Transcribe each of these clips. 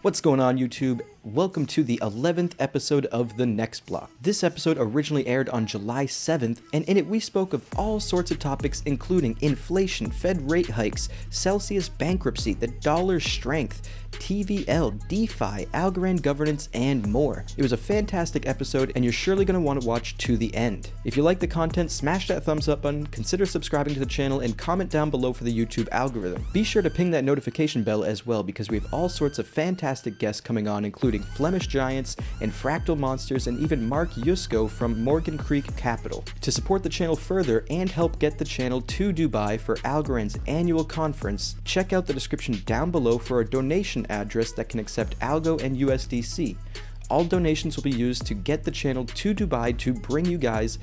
What's going on, YouTube? Welcome to the 11th episode of The Next Block. This episode originally aired on July 7th, and in it we spoke of all sorts of topics including inflation, Fed rate hikes, Celsius bankruptcy, the dollar's strength, TVL, DeFi, Algorand governance, and more. It was a fantastic episode, and you're surely going to want to watch to the end. If you like the content, smash that thumbs up button, consider subscribing to the channel, and comment down below for the YouTube algorithm. Be sure to ping that notification bell as well, because we have all sorts of fantastic guests coming on, including Flemish Giants and Fractal Monsters, and even Mark Yusko from Morgan Creek Capital. To support the channel further and help get the channel to Dubai for Algorand's annual conference, check out the description down below for a donation address that can accept Algo and USDC. All donations will be used to get the channel to Dubai to bring you guys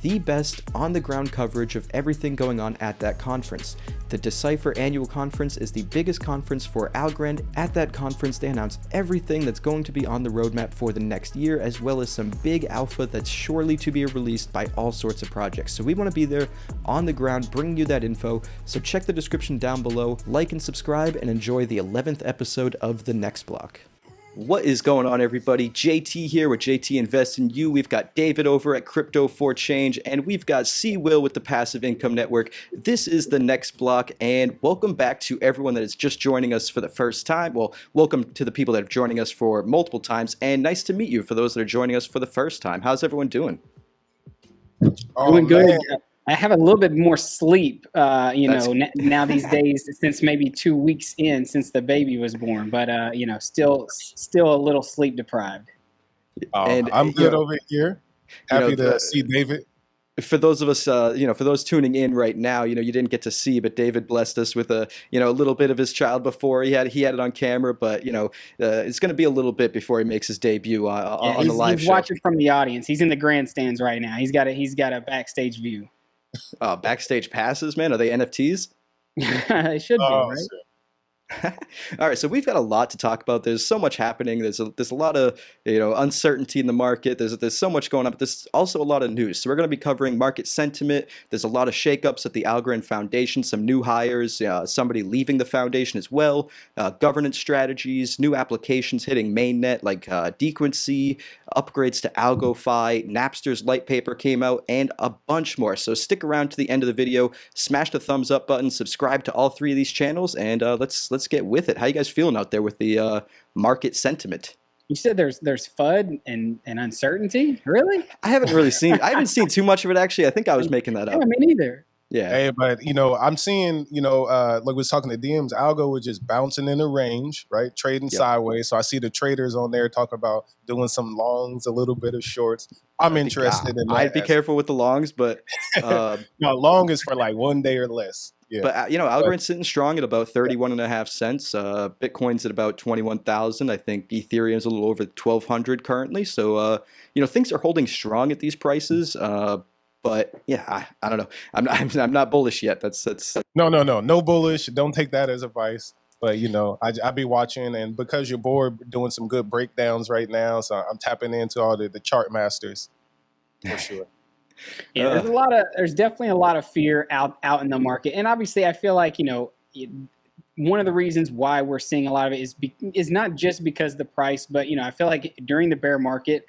the best on-the-ground coverage of everything going on at that conference. The Decipher annual conference is the biggest conference for Algorand. At that conference, they announce everything that's going to be on the roadmap for the next year, as well as some big alpha that's surely to be released by all sorts of projects. So we want to be there on the ground bringing you that info. So check the description down below, like and subscribe, and enjoy the 11th episode of The Next Block. What is going on, everybody? JT here with JT Invest in You. We've got David over at Crypto for Change, and we've got C. Will with the Passive Income Network. This is The Next Block, and welcome back to everyone that is just joining us for the first time. Well, welcome to the people that are joining us for multiple times, and nice to meet you for those that are joining us for the first time. How's everyone doing? Doing good. I have a little bit more sleep, now these days, since maybe 2 weeks in since the baby was born, but still a little sleep deprived. And I'm good over here. Happy to see David. For those of us, for those tuning in right now, you didn't get to see, but David blessed us with a little bit of his child before. He had it on camera, but it's going to be a little bit before he makes his debut on the live show. He's watching from the audience. He's in the grandstands right now. He's got a backstage view. Backstage passes, man. Are they NFTs? They should be, right? All right, so we've got a lot to talk about. There's so much happening. There's a lot of uncertainty in the market. There's so much going on, but there's also a lot of news. So we're going to be covering market sentiment. There's a lot of shakeups at the Algorand Foundation, some new hires, somebody leaving the foundation as well, governance strategies, new applications hitting mainnet like Dequency, upgrades to AlgoFi, Napster's light paper came out, and a bunch more. So stick around to the end of the video, smash the thumbs up button, subscribe to all three of these channels, and let's get with it. How you guys feeling out there with the market sentiment? You said there's FUD and uncertainty? Really? I haven't seen too much of it, actually. I think I was making that up. Yeah, me neither. Yeah. Hey, but I'm seeing, like we was talking to DMs, Algo was just bouncing in a range, right? Trading sideways. So I see the traders on there talking about doing some longs, a little bit of shorts. I'm interested in that. I'd be careful with the longs, but no, long is for like 1 day or less. Yeah. But Algorand's sitting strong at about 31.5 cents. Bitcoin's at about 21,000. I think Ethereum's a little over 1,200 currently. So things are holding strong at these prices. But yeah, I don't know. I'm not bullish yet. That's no bullish. Don't take that as advice. But I be watching, and because you're bored, doing some good breakdowns right now. So I'm tapping into all the chart masters for sure. Yeah, there's definitely a lot of fear out in the market, and obviously I feel like one of the reasons why we're seeing a lot of it is not just because of the price, but I feel like during the bear market,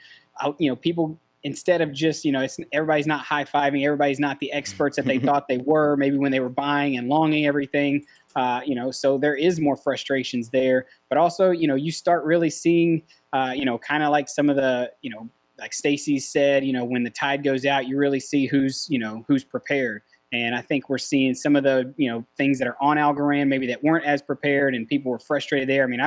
people, instead of just everybody's not high-fiving, everybody's not the experts that they thought they were maybe when they were buying and longing everything, so there is more frustrations there, but also you start really seeing kind of like some of the like Stacy said, when the tide goes out, you really see who's prepared. And I think we're seeing some of the, things that are on Algorand, maybe that weren't as prepared, and people were frustrated there. I mean,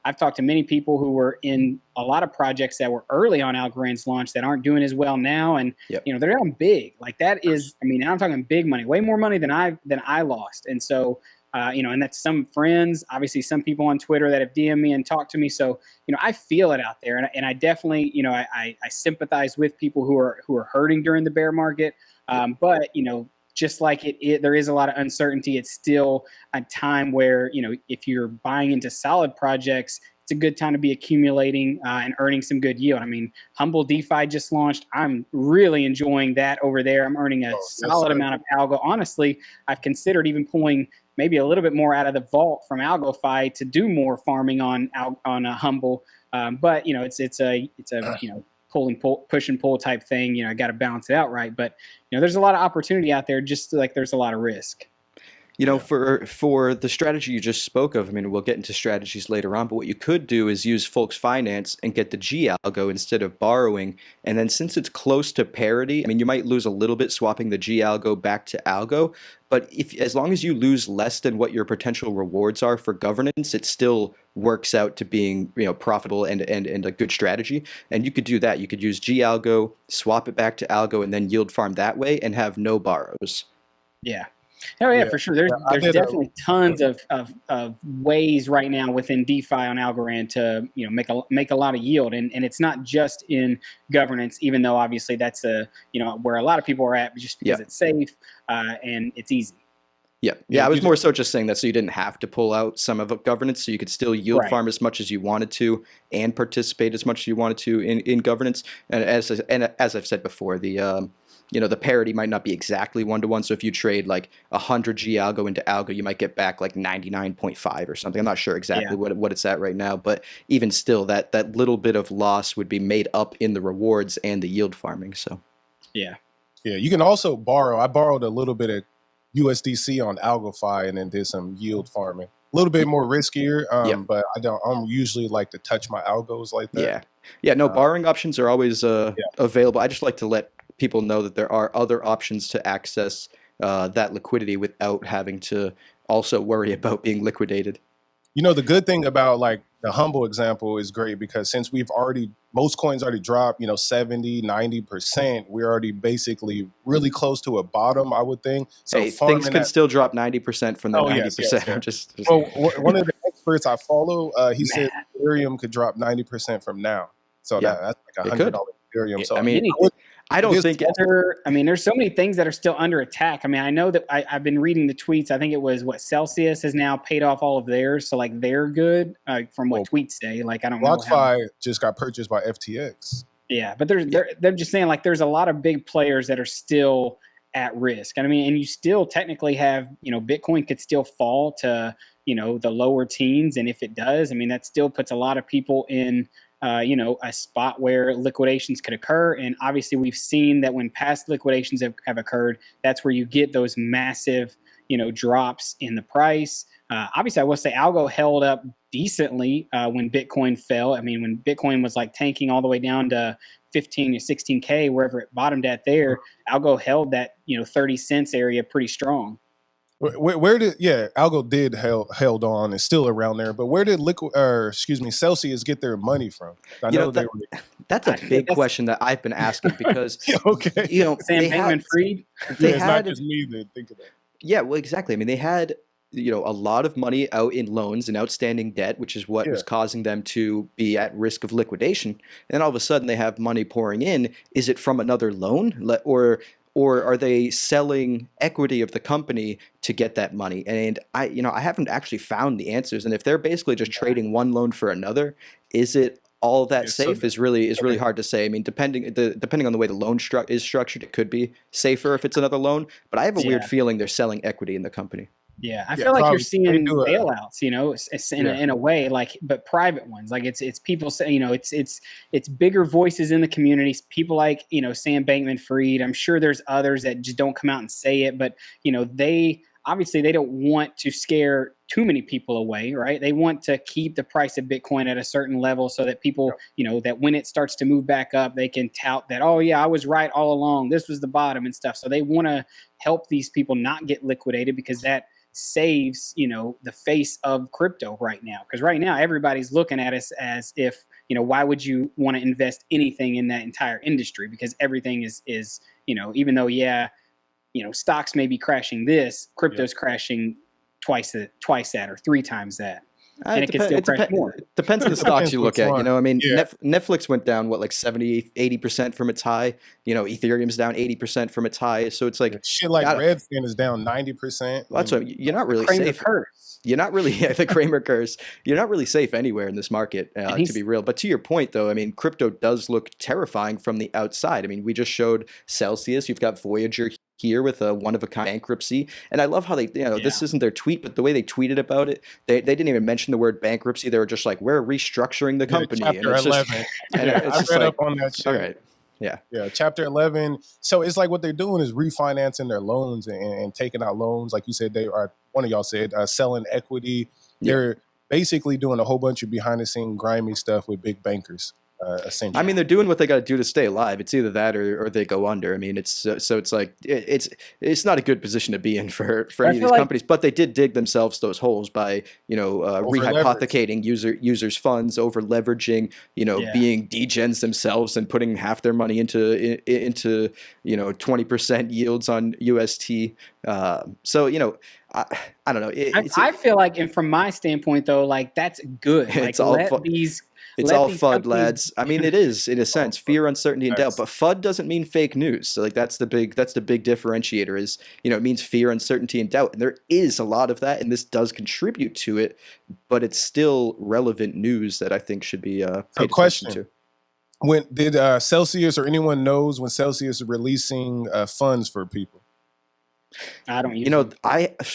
I've talked to many people who were in a lot of projects that were early on Algorand's launch that aren't doing as well now. And, they're down big. Like that is, I'm talking big money, way more money than I lost. And so, and that's some friends, obviously some people on Twitter that have DM'd me and talked to me. So, I feel it out there, and I definitely, I sympathize with people who are hurting during the bear market. But, just like there is a lot of uncertainty, it's still a time where, if you're buying into solid projects, it's a good time to be accumulating and earning some good yield. I mean, Humble DeFi just launched. I'm really enjoying that over there. I'm earning a solid amount of algo. Honestly, I've considered even pulling maybe a little bit more out of the vault from AlgoFi to do more farming on a Humble. But it's a push and pull type thing. Got to balance it out right. But there's a lot of opportunity out there, just like there's a lot of risk. For the strategy you just spoke of, I mean, we'll get into strategies later on, but what you could do is use Folks Finance and get the G algo instead of borrowing. And then since it's close to parity, I mean, you might lose a little bit swapping the G algo back to algo, but as long as you lose less than what your potential rewards are for governance, it still works out to being profitable and a good strategy. And you could do that. You could use G algo, swap it back to algo, and then yield farm that way and have no borrows. Yeah. Oh yeah, for sure. There's definitely tons of ways right now within DeFi on Algorand to make a lot of yield, and it's not just in governance, even though obviously that's where a lot of people are at, just because it's safe and it's easy. Yeah. I was more so just saying that so you didn't have to pull out some of governance, so you could still yield farm as much as you wanted to and participate as much as you wanted to in governance. And as I've said before, the parity might not be exactly 1-to-1. So if you trade like 100 G algo into algo, you might get back like 99.5 or something. I'm not sure exactly what it's at right now, but even still, that little bit of loss would be made up in the rewards and the yield farming. So yeah, you can also borrow. I borrowed a little bit of USDC on AlgoFi and then did some yield farming. A little bit more riskier, but I'm usually like to touch my algos like that. No, borrowing options are always available. I just like to let people know that there are other options to access that liquidity without having to also worry about being liquidated. The good thing about like the Humble example is great because since most coins already dropped, 70, 90%, we're already basically really close to a bottom, I would think. So things can still drop 90% from the 90%. Yes. Well, one of the experts I follow, he said Ethereum could drop 90% from now. So that's like $100 Ethereum. So I don't think there's so many things that are still under attack. I mean, I know that I've been reading the tweets. I think it was Celsius has now paid off all of theirs. So like they're good from what tweets say. Like, I don't know. BlockFi just got purchased by FTX. Yeah. But they're just saying like there's a lot of big players that are still at risk. And I mean, and you still technically have, Bitcoin could still fall to, the lower teens. And if it does, I mean, that still puts a lot of people in, a spot where liquidations could occur. And obviously we've seen that when past liquidations have occurred, that's where you get those massive, drops in the price. Obviously I will say Algo held up decently when Bitcoin fell. I mean, when Bitcoin was like tanking all the way down to 15 or 16K, wherever it bottomed at there, Algo held that, 30 cents area pretty strong. Where did Algo did held on, it's still around there, but where did Celsius get their money from? I know that's a big question that I've been asking because Sam Bankman-Fried. It's not just me that think of that. Yeah, well, exactly. I mean, they had a lot of money out in loans and outstanding debt, which is what was causing them to be at risk of liquidation. And then all of a sudden they have money pouring in. Is it from another loan, or are they selling equity of the company to get that money? And I haven't actually found the answers. And if they're basically just trading one loan for another, is it all that safe? Is really hard to say. I mean, depending on the way the loan is structured, it could be safer if it's another loan. But I have a weird feeling they're selling equity in the company. Yeah, I feel like you're seeing bailouts, in a way, like, but private ones. Like it's people say, it's bigger voices in the communities. People like, Sam Bankman-Fried. I'm sure there's others that just don't come out and say it, but they don't want to scare too many people away, right? They want to keep the price of Bitcoin at a certain level so that people, that when it starts to move back up, they can tout that, oh yeah, I was right all along. This was the bottom and stuff. So they want to help these people not get liquidated because that saves the face of crypto right now, because right now everybody's looking at us as if why would you want to invest anything in that entire industry, because everything is even though stocks may be crashing, crypto's crashing twice that or 3 times that. And it can still crash more. Depends on the stocks you look at. I mean, Netflix went down like 70-80% from its high. Ethereum's down 80% from its high. So it's like shit like Redfin is down 90%. Well, that's what you're not really safe. You're not really the Kramer curse. You're not really safe anywhere in this market, to be real. But to your point, though, I mean, crypto does look terrifying from the outside. I mean, we just showed Celsius. You've got Voyager here with a one-of-a-kind bankruptcy. And I love how they, this Yeah. isn't their tweet, but the way they tweeted about it, they didn't even mention the word bankruptcy. They were just like, we're restructuring the Yeah, company. And chapter it's just, 11. and Yeah, it's I just read like, up on that shit. all right. Yeah. Yeah, chapter 11. So it's like what they're doing is refinancing their loans and taking out loans. Like you said, they are, one of y'all said, selling equity. They're basically doing a whole bunch of behind the scene grimy stuff with big bankers. Essentially. I mean, they're doing what they got to do to stay alive. It's either that or they go under. I mean, it's so it's like it's not a good position to be in for any of these companies. But they did dig themselves those holes by rehypothecating users' funds, over leveraging, being degens themselves and putting half their money into 20% yields on UST. So I don't know. I feel like, and from my standpoint though, like that's good. Like it's all it's all FUD, lads. I mean, it is in a sense fear, uncertainty, and doubt. But FUD doesn't mean fake news. So like that's the big differentiator. Is it means fear, uncertainty, and doubt, and there is a lot of that, and this does contribute to it. But it's still relevant news that I think should be paid attention to. When did Celsius or anyone knows when Celsius is releasing funds for people? I don't use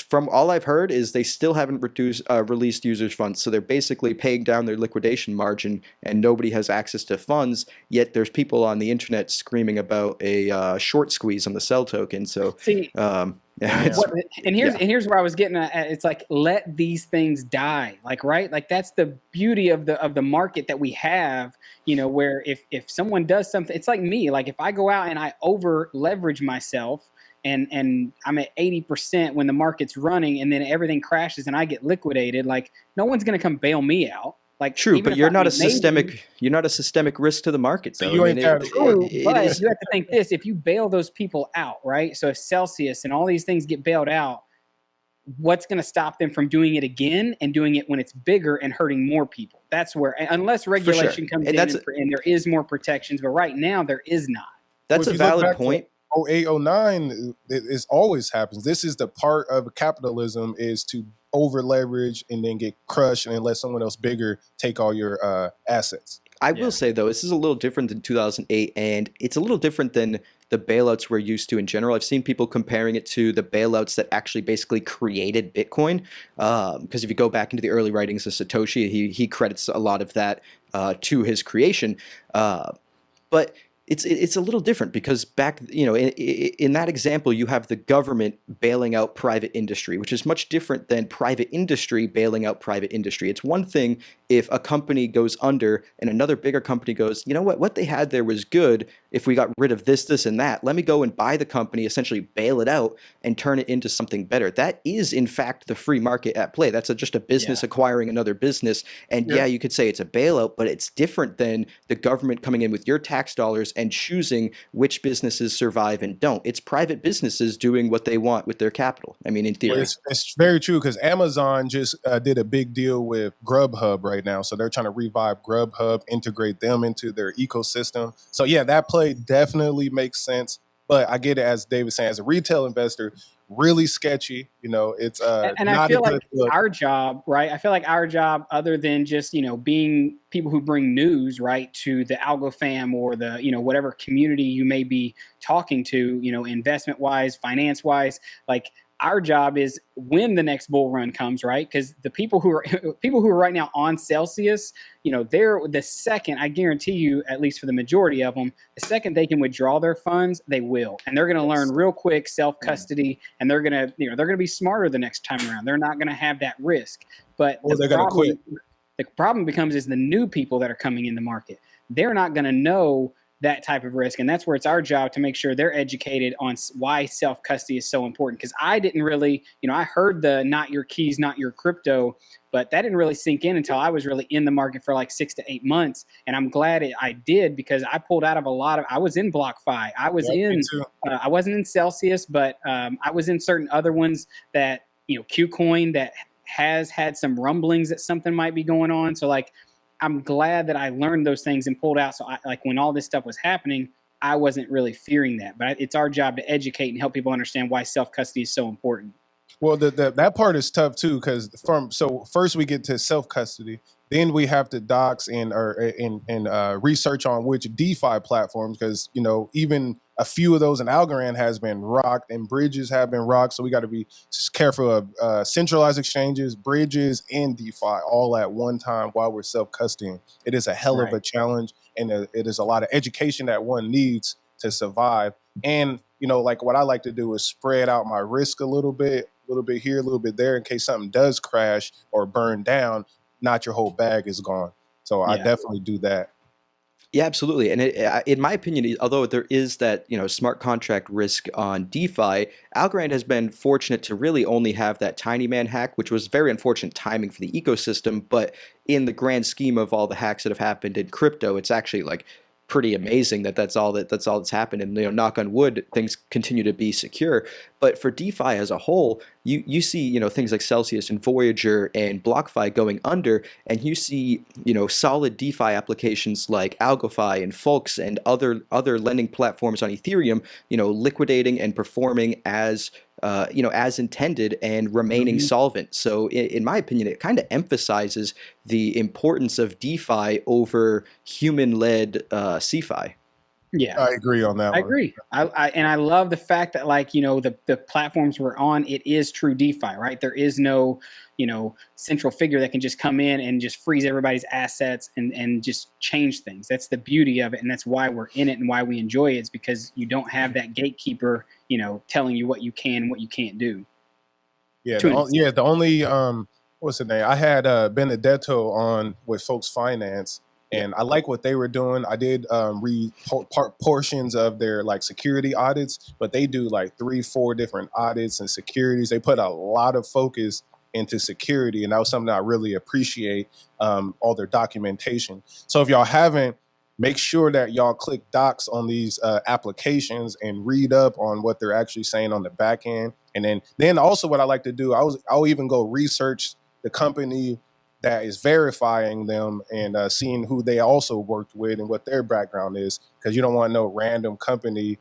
from all I've heard is they still haven't released users funds. So they're basically paying down their liquidation margin and nobody has access to funds, yet there's people on the internet screaming about a short squeeze on the Cell token. So and here's where I was getting at. It's like, let these things die. Like, right? Like that's the beauty of the market that we have, where if someone does something, it's like me, like if I go out and I over leverage myself, and I'm at 80% when the market's running, and then everything crashes and I get liquidated, like no one's gonna come bail me out. Like true, but you're not a systemic risk to the market, though. You have to think this: if you bail those people out, right? So if Celsius and all these things get bailed out, what's going to stop them from doing it again and doing it when it's bigger and hurting more people? That's where, unless regulation comes in and there is more protections, but right now there is not. That's a valid point. 08, 09, it always happens. This is the part of capitalism, is to over leverage and then get crushed and then let someone else bigger take all your assets. I will say, though, this is a little different than 2008, and it's a little different than the bailouts we're used to in general. I've seen people comparing it to the bailouts that actually basically created Bitcoin. Because if you go back into the early writings of Satoshi, he credits a lot of that to his creation. But it's a little different because back, in that example, you have the government bailing out private industry, which is much different than private industry bailing out private industry. It's one thing if a company goes under and another bigger company goes, you know what they had there was good. If we got rid of this, and that, let me go and buy the company, essentially bail it out and turn it into something better. That is, in fact, the free market at play. That's just a business acquiring another business. And you could say it's a bailout, but it's different than the government coming in with your tax dollars and choosing which businesses survive and don't. It's private businesses doing what they want with their capital. I mean, in theory. Well, it's very true, because Amazon just did a big deal with Grubhub right now. So they're trying to revive Grubhub, integrate them into their ecosystem. So yeah, that play definitely makes sense. But I get it, as David saying, as a retail investor, really sketchy. It's and not I feel a like good look. Our job, right? I feel like our job, other than just being people who bring news, right, to the Algo fam or the whatever community you may be talking to, investment wise, finance wise, like. Our job is when the next bull run comes, right? Because the people who are right now on Celsius, they're the second, I guarantee you, at least for the majority of them, the second they can withdraw their funds, they will, and they're going to learn real quick self-custody, and they're going to be smarter the next time around. They're not going to have that risk, but they're going to quit. The problem becomes is the new people that are coming in the market. They're not going to know that type of risk. And that's where it's our job to make sure they're educated on why self-custody is so important. Because I didn't really, I heard the not your keys, not your crypto, but that didn't really sink in until I was really in the market for like 6 to 8 months. And I'm glad I did, because I pulled out of I was in BlockFi. I was I wasn't in Celsius, but I was in certain other ones that, Qcoin, that has had some rumblings that something might be going on. So like, I'm glad that I learned those things and pulled out. So when all this stuff was happening, I wasn't really fearing that. But it's our job to educate and help people understand why self-custody is so important. Well, that part is tough too, because first we get to self-custody, then we have to docs and research on which DeFi platforms, because even a few of those in Algorand has been rocked and bridges have been rocked. So we got to be careful of centralized exchanges, bridges, and DeFi all at one time while we're self-custodying. It is a hell of a challenge, and it is a lot of education that one needs to survive. And, like what I like to do is spread out my risk a little bit here, a little bit there, in case something does crash or burn down, not your whole bag is gone. So I definitely do that. Yeah, absolutely. And in my opinion, although there is that, smart contract risk on DeFi, Algorand has been fortunate to really only have that tiny man hack, which was very unfortunate timing for the ecosystem. But in the grand scheme of all the hacks that have happened in crypto, it's actually like pretty amazing that's all that's happened. And knock on wood, things continue to be secure. But for DeFi as a whole, you see things like Celsius and Voyager and BlockFi going under, and you see solid DeFi applications like AlgoFi and Folks and other lending platforms on Ethereum liquidating and performing as as intended and remaining solvent. So in my opinion, it kind of emphasizes the importance of DeFi over human-led CeFi. Yeah, I agree on that. I agree. I love the fact that the platforms we're on, it is true DeFi, right? There is no central figure that can just come in and just freeze everybody's assets and just change things. That's the beauty of it, and that's why we're in it and why we enjoy it. It's because you don't have that gatekeeper, telling you what you can and what you can't do. Yeah, the only what's the name? I had Benedetto on with Folks Finance. And I like what they were doing. I did read portions of their security audits, but they do 3-4 different audits and securities. They put a lot of focus into security, and that was something I really appreciate, all their documentation. So if y'all haven't, make sure that y'all click docs on these applications and read up on what they're actually saying on the back end. And then also what I like to do, I'll even go research the company that is verifying them and seeing who they also worked with and what their background is, because you don't want no random company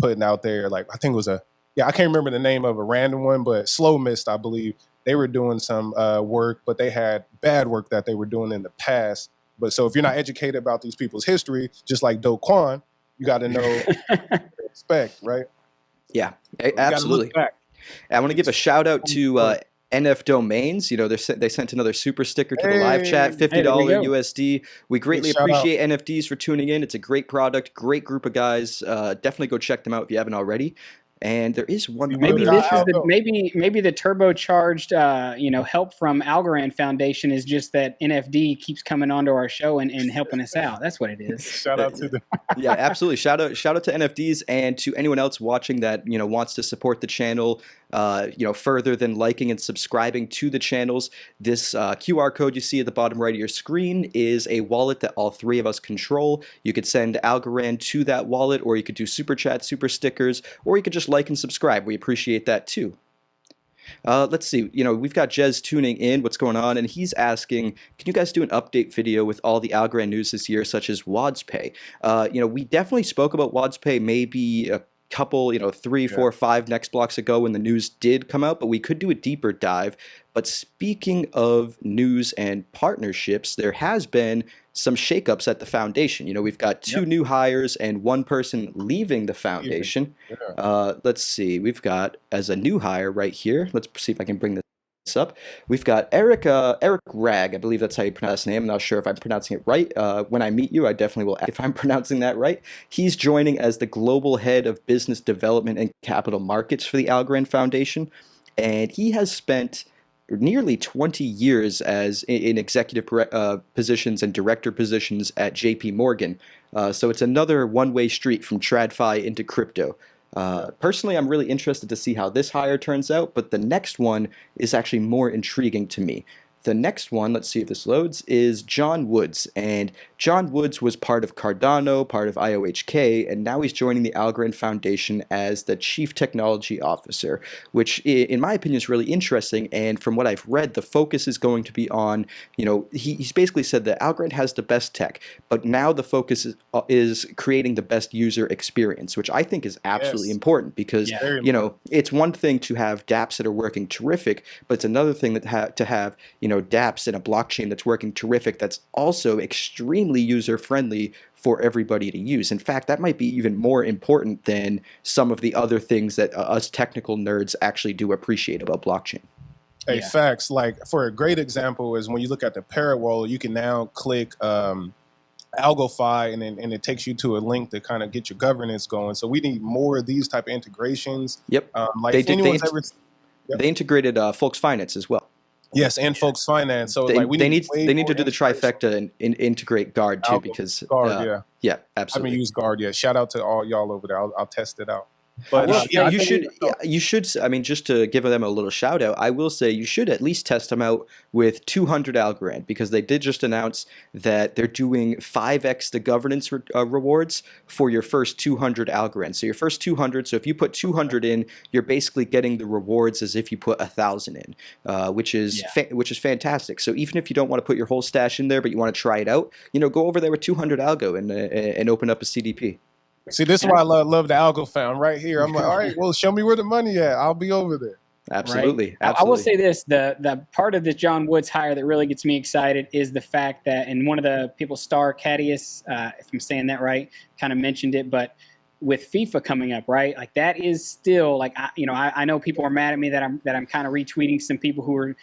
putting out there I think it was I can't remember the name of a random one, but Slow Mist, I believe, they were doing some work, but they had bad work that they were doing in the past. But so if you're not educated about these people's history, just like Do Kwon, you got to know what to expect, right? Yeah, absolutely. I want to give a shout out to NF Domains. They sent another super sticker to the live chat, $50 USD. We greatly appreciate NFDs for tuning in. It's a great product, great group of guys. Definitely go check them out if you haven't already. And there is one. Maybe this is maybe the turbocharged help from Algorand Foundation is just that NFD keeps coming onto our show and helping us out. That's what it is. Shout out to them. Yeah, absolutely. Shout out to NFDs and to anyone else watching that wants to support the channel. Further than liking and subscribing to the channels. This QR code you see at the bottom right of your screen is a wallet that all three of us control. You could send Algorand to that wallet, or you could do super chat, super stickers, or you could just like and subscribe. We appreciate that too. Let's see, we've got Jez tuning in. What's going on? And he's asking, can you guys do an update video with all the Algorand news this year, such as WadsPay? We definitely spoke about WadsPay maybe a couple, 3, 4, 5 next blocks ago when the news did come out, but we could do a deeper dive. But speaking of news and partnerships, there has been some shakeups at the foundation. We've got 2 new hires and 1 person leaving the foundation. Let's see, we've got as a new hire right here. Let's see if I can bring this up. We've got Eric Rag. I believe that's how you pronounce his name. I'm not sure if I'm pronouncing it right. When I meet you, I definitely will ask if I'm pronouncing that right. He's joining as the global head of business development and capital markets for the Algorand Foundation, and he has spent nearly 20 years as in executive positions and director positions at JP Morgan. So it's another one-way street from TradFi into crypto. Personally, I'm really interested to see how this hire turns out, but the next one is actually more intriguing to me. The next one, let's see if this loads, is John Woods. And John Woods was part of Cardano, part of IOHK, and now he's joining the Algorand Foundation as the Chief Technology Officer, which in my opinion is really interesting. And from what I've read, the focus is going to be on, he's basically said that Algorand has the best tech, but now the focus is creating the best user experience, which I think is absolutely important because, it's one thing to have dApps that are working terrific, but it's another thing that to have, dApps in a blockchain that's working terrific, that's also extremely user-friendly for everybody to use. In fact, that might be even more important than some of the other things that us technical nerds actually do appreciate about blockchain. Hey, facts. Like, for a great example is when you look at the Parrot wallet, you can now click AlgoFi, and it takes you to a link to kind of get your governance going. So we need more of these type of integrations. Yep. Like if anyone's ever, they integrated Folks Finance as well. Yes, and Folks Finance. So they need to do the trifecta and integrate Guard too, because Guard, yeah, absolutely. I haven't used Guard yet. Shout out to all y'all over there. I'll test it out. But you should. I mean, just to give them a little shout out, I will say you should at least test them out with 200 Algorand, because they did just announce that they're doing 5x the governance rewards for your first 200 Algorand. So your first 200. So if you put 200 in, you're basically getting the rewards as if you put 1,000 in, which is fantastic. So even if you don't want to put your whole stash in there, but you want to try it out, go over there with 200 Algo and open up a CDP. See, this is why I love the Algo found right here. I'm like, all right, well, show me where the money at. I'll be over there. Absolutely. Right? I will say this, the part of the John Woods hire that really gets me excited is the fact that, and one of the people, Star Cadius, if I'm saying that right, kind of mentioned it, but with FIFA coming up, right? Like that is still like, I know people are mad at me that I'm kind of retweeting some people who are,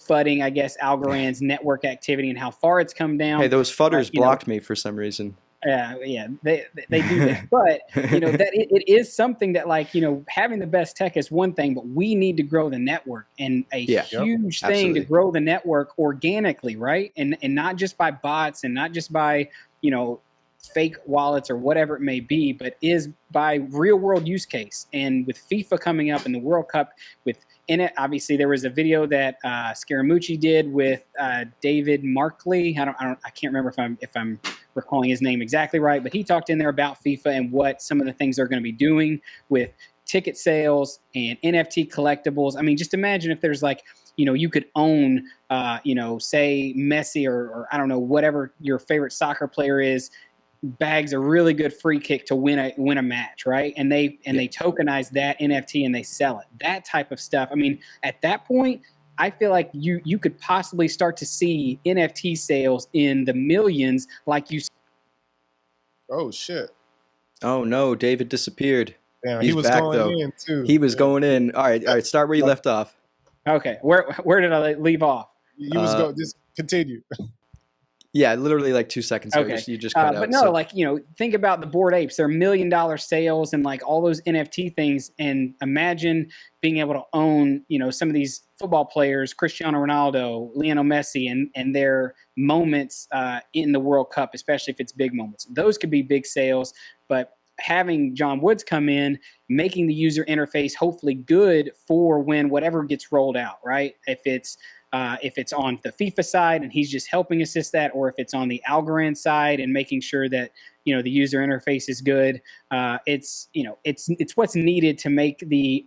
fudding, I guess, Algorand's network activity and how far it's come down. Hey, those fudders blocked me for some reason. Yeah, they do that, but that it is something that, like, having the best tech is one thing, but we need to grow the network, and a huge thing to grow the network organically, right? And not just by bots and not just by fake wallets or whatever it may be, but is by real world use case. And with FIFA coming up and the World Cup in it, obviously there was a video that Scaramucci did with David Markley. I can't remember if I'm recalling his name exactly right, but he talked in there about FIFA and what some of the things they're going to be doing with ticket sales and NFT collectibles. I mean, just imagine if there's like, you could own, say Messi or I don't know, whatever your favorite soccer player is, bags a really good free kick to win a match, right? And they tokenize that NFT and they sell it. That type of stuff. I mean, at that point, I feel like you could possibly start to see NFT sales in the millions, like you. Oh shit! Oh no, David disappeared. Damn, he was back though. In too. He was going in. All right. Start where you left off. Okay, where did I leave off? You was going. Just continue. Yeah, literally like 2 seconds ago. Okay. You just cut out. But no, like, think about the Bored Apes. They're $1 million sales and like all those NFT things. And imagine being able to own, some of these football players, Cristiano Ronaldo, Lionel Messi, and their moments in the World Cup, especially if it's big moments. Those could be big sales. But having John Woods come in, making the user interface hopefully good for when whatever gets rolled out, right? If it's on the FIFA side and he's just helping assist that, or if it's on the Algorand side and making sure that the user interface is good, it's what's needed to make the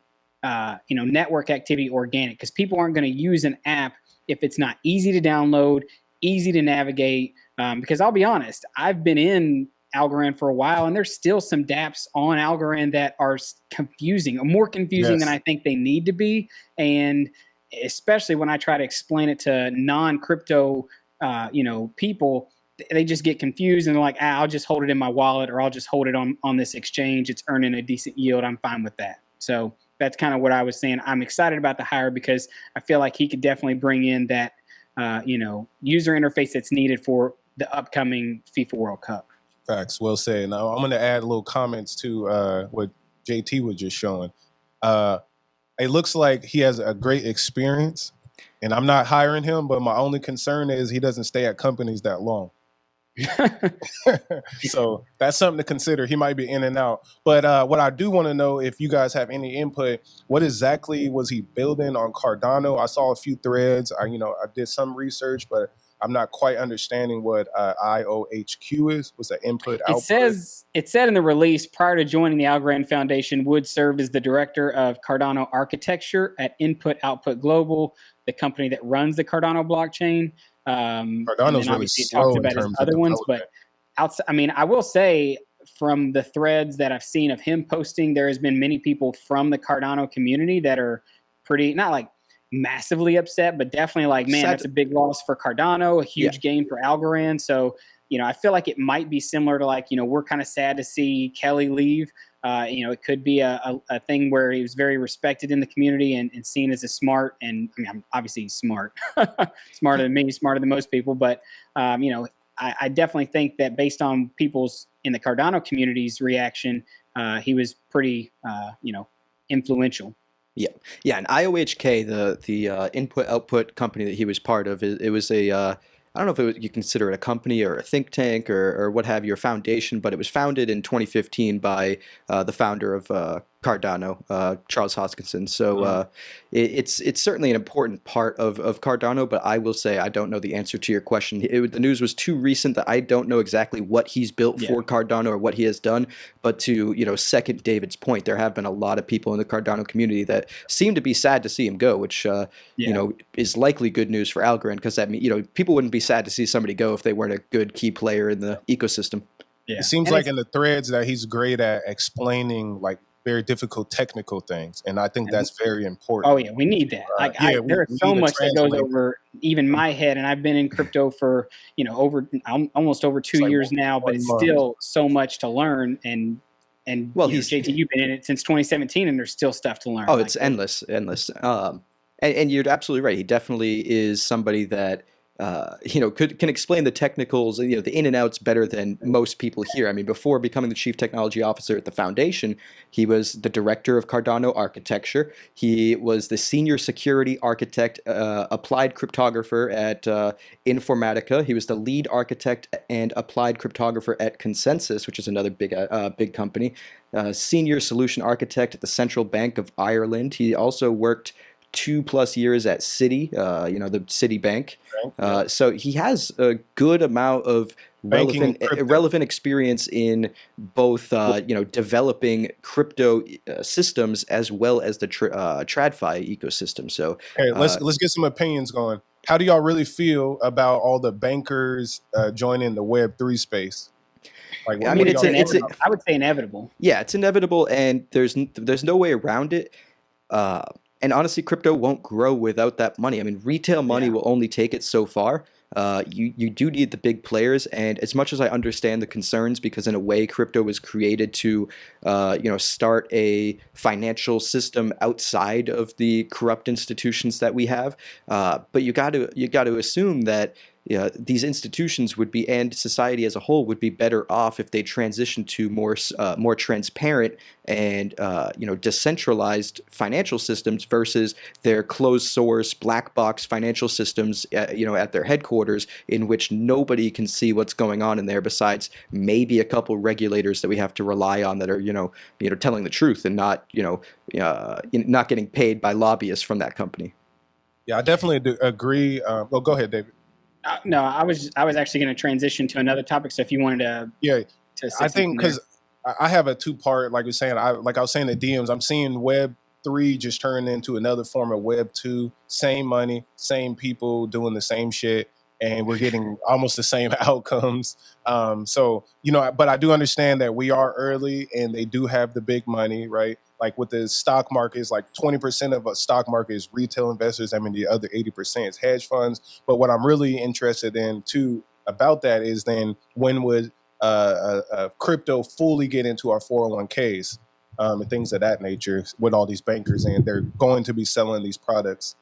network activity organic, because people aren't going to use an app if it's not easy to download, easy to navigate. Because I'll be honest, I've been in Algorand for a while, and there's still some dApps on Algorand that are confusing, more confusing than I think they need to be, and especially when I try to explain it to non-crypto, people, they just get confused and they're like, I'll just hold it in my wallet, or I'll just hold it on this exchange. It's earning a decent yield. I'm fine with that. So that's kind of what I was saying. I'm excited about the hire because I feel like he could definitely bring in that, user interface that's needed for the upcoming FIFA World Cup. Facts. Well said. Now I'm going to add little comments to what JT was just showing. It looks like he has a great experience, and I'm not hiring him, but my only concern is he doesn't stay at companies that long. So that's something to consider. He might be in and out. But what I do want to know, if you guys have any input, what exactly was he building on Cardano? I saw a few threads. I did some research, but I'm not quite understanding what IOHQ is. What's the input output? It said in the release, prior to joining the Algorand Foundation, Wood served as the director of Cardano architecture at Input Output Global, the company that runs the Cardano blockchain. Cardano's really slow in terms of other ones, but I will say, from the threads that I've seen of him posting, there has been many people from the Cardano community that are pretty, not like massively upset, but definitely like, man, that's a big loss for Cardano, a huge gain for Algorand. So, I feel like it might be similar to like, we're kind of sad to see Kelly leave. It could be a thing where he was very respected in the community and seen as a smart, and I mean, I'm obviously smart, smarter than me, smarter than most people. But, I definitely think that based on people's in the Cardano community's reaction, he was pretty, influential. Yeah, yeah, and IOHK, the input output company that he was part of, it was a I don't know if you consider it a company or a think tank or what have you, or foundation, but it was founded in 2015 by the founder of Cardano, Charles Hoskinson. So it's certainly an important part of Cardano, but I will say I don't know the answer to your question. The news was too recent that I don't know exactly what he's built for Cardano or what he has done. But to second David's point, there have been a lot of people in the Cardano community that seem to be sad to see him go, which is likely good news for Algorand, because that means people wouldn't be sad to see somebody go if they weren't a good key player in the ecosystem. Yeah. It seems like in the threads that he's great at explaining like very difficult technical things, and I think that's very important. Oh yeah, we need that. There is so much that goes over even my head, and I've been in crypto for almost over 2 years now, but it's still so much to learn. And well, JT, you've been in it since 2017, and there's still stuff to learn. Oh, it's endless. And you're absolutely right. He definitely is somebody that can explain the technicals, the in and outs better than most people here. I mean, before becoming the chief technology officer at the foundation, he was the director of Cardano architecture. He was the senior security architect, applied cryptographer at Informatica. He was the lead architect and applied cryptographer at Consensus, which is another big company. Senior solution architect at the Central Bank of Ireland. He also worked 2+ years at Citi, the Citibank. So he has a good amount of relevant experience in both, developing crypto systems as well as the TradFi ecosystem. So let's get some opinions going. How do y'all really feel about all the bankers joining the Web3 space? Like, I mean, I would say inevitable. Yeah, it's inevitable, and there's no way around it. And honestly, crypto won't grow without that money. I mean, retail money will only take it so far. You do need the big players, and as much as I understand the concerns, because in a way, crypto was created to, start a financial system outside of the corrupt institutions that we have. But you got to assume that these institutions would be, and society as a whole would be better off if they transition to more transparent and decentralized financial systems versus their closed source black box financial systems at their headquarters, in which nobody can see what's going on in there besides maybe a couple regulators that we have to rely on that are telling the truth and not not getting paid by lobbyists from that company. Yeah, I definitely agree. Well, go ahead, David. No, I was actually going to transition to another topic. So if you wanted to, I think because I have a 2-part, like you're saying, I was saying the DMs, I'm seeing Web3 just turn into another form of Web2. Same money, same people doing the same shit, and we're getting almost the same outcomes. But I do understand that we are early, and they do have the big money, right? Like with the stock market, it's like 20% of a stock market is retail investors. I mean, the other 80% is hedge funds. But what I'm really interested in too about that is then when would crypto fully get into our 401ks and things of that nature with all these bankers, and they're going to be selling these products.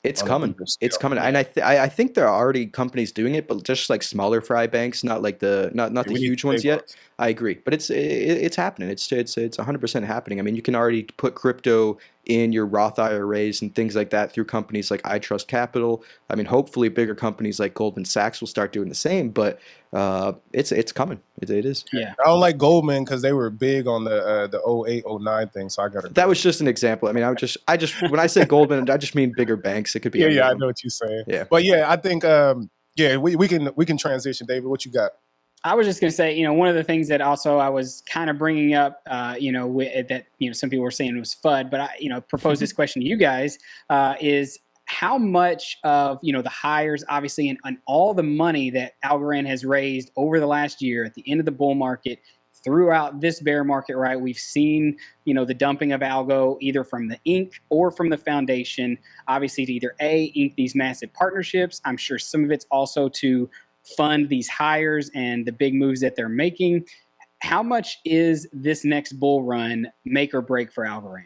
It's coming. It's coming, and I think there are already companies doing it, but just like smaller fry banks, not like the huge ones yet. I agree, but it's happening. It's 100% happening. I mean, you can already put crypto in your Roth IRAs and things like that through companies like iTrust Capital. I mean, hopefully bigger companies like Goldman Sachs will start doing the same, but it's coming. It is. Yeah. I don't like Goldman because they were big on the 08, 09 thing, so I got to. That was just an example. I mean, I just when I say Goldman, I just mean bigger banks. It could be. Yeah, I know what you're saying. Yeah, but I think we can transition. David, what you got? I was just going to say, one of the things that also I was kind of bringing up, that some people were saying it was FUD, but I, proposed this question to you guys, is how much of, the hires, obviously, and all the money that Algorand has raised over the last year at the end of the bull market throughout this bear market, right, we've seen, the dumping of algo either from the Inc. or from the foundation, obviously to either ink these massive partnerships. I'm sure some of it's also to fund these hires and the big moves that they're making. How much is this next bull run make or break for Algorand?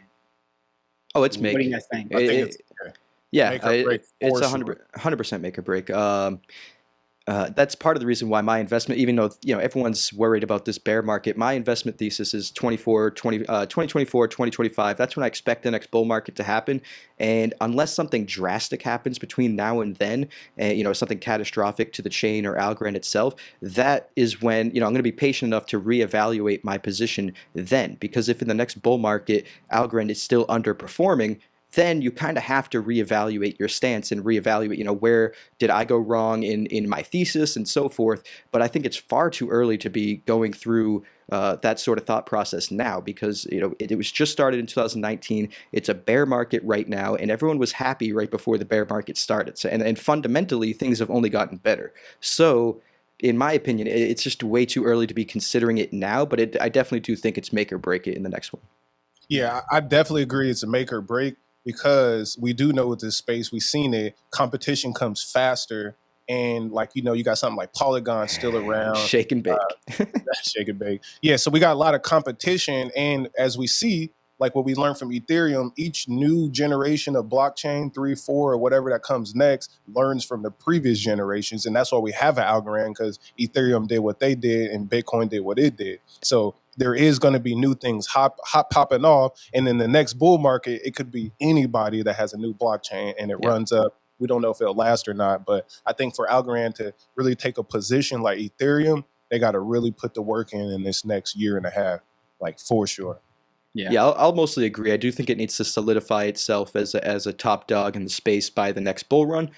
Oh, it's What do you make. guys think? I think it's Yeah, make or break it's for sure. 100% make or break. That's part of the reason why my investment, even though everyone's worried about this bear market, my investment thesis is 2024, 2025. That's when I expect the next bull market to happen. And unless something drastic happens between now and then, something catastrophic to the chain or Algorand itself, that is when I'm going to be patient enough to reevaluate my position then. Because if in the next bull market Algorand is still underperforming, then you kind of have to reevaluate your stance and reevaluate, where did I go wrong in my thesis and so forth. But I think it's far too early to be going through that sort of thought process now, because it was just started in 2019. It's a bear market right now, and everyone was happy right before the bear market started. So, and fundamentally, things have only gotten better. So, in my opinion, it's just way too early to be considering it now. But I definitely do think it's make or break it in the next one. Yeah, I definitely agree. It's a make or break, because we do know with this space, we've seen it, competition comes faster. And you got something like Polygon still around. Shake and bake. Shake and bake. Yeah, so we got a lot of competition. And as we see, like what we learned from Ethereum, each new generation of blockchain, 3, 4, or whatever that comes next, learns from the previous generations. And that's why we have an Algorand, because Ethereum did what they did and Bitcoin did what it did. So there is going to be new things hot popping off. And in the next bull market, it could be anybody that has a new blockchain and it runs up. We don't know if it'll last or not. But I think for Algorand to really take a position like Ethereum, they got to really put the work in this next year and a half, for sure. Yeah, I'll mostly agree. I do think it needs to solidify itself as a top dog in the space by the next bull run.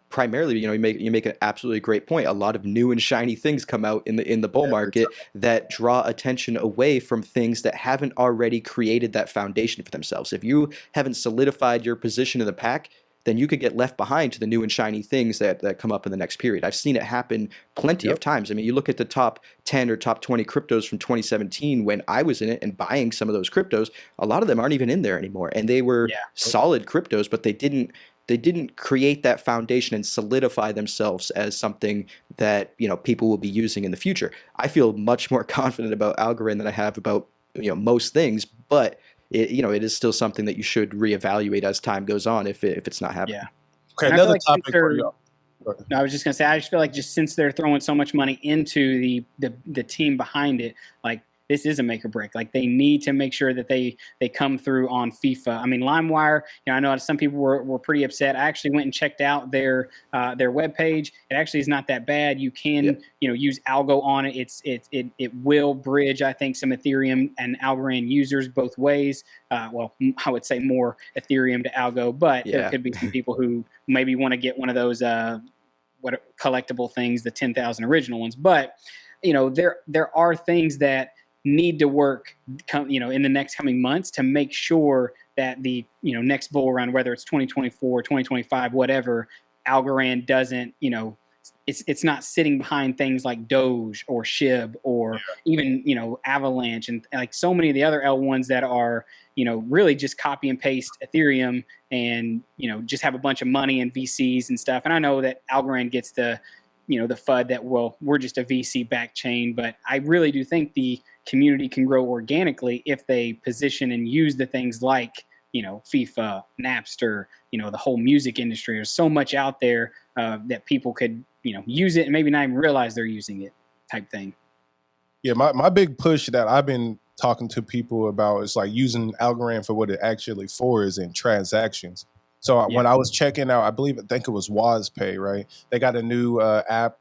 Primarily, you make an absolutely great point. A lot of new and shiny things come out in the bull market that draw attention away from things that haven't already created that foundation for themselves. If you haven't solidified your position in the pack, then you could get left behind to the new and shiny things that come up in the next period. I've seen it happen plenty of times. I mean, you look at the top 10 or top 20 cryptos from 2017 when I was in it and buying some of those cryptos, a lot of them aren't even in there anymore. And they were solid cryptos, but they didn't create that foundation and solidify themselves as something that, people will be using in the future. I feel much more confident about Algorand than I have about, most things, but it is still something that you should reevaluate as time goes on if it's not happening. Yeah. Okay, another topic for you. No, I was just gonna say, I just feel like just since they're throwing so much money into the team behind it, like this is a make or break. Like they need to make sure that they come through on FIFA. I mean, LimeWire, I know some people were pretty upset. I actually went and checked out their webpage. It actually is not that bad. You can use Algo on it. It will bridge, I think, some Ethereum and Algorand users both ways. Well, I would say more Ethereum to Algo, but there could be some people who maybe want to get one of those collectible things, the 10,000 original ones. But there are things that need to work in the next coming months to make sure that the next bull run, whether it's 2024, 2025, whatever, Algorand doesn't it's not sitting behind things like Doge or SHIB or even Avalanche and like so many of the other L1s that are really just copy and paste Ethereum and just have a bunch of money and VCs and stuff. And I know that Algorand gets the the FUD that, well, we're just a VC backed chain, but I really do think the community can grow organically if they position and use the things like FIFA, Napster, the whole music industry. There's so much out there that people could use it and maybe not even realize they're using it, type thing. Yeah, my big push that I've been talking to people about is like using Algorand for what it actually for is in transactions. So when I was checking out, I think it was WazPay, right? They got a new app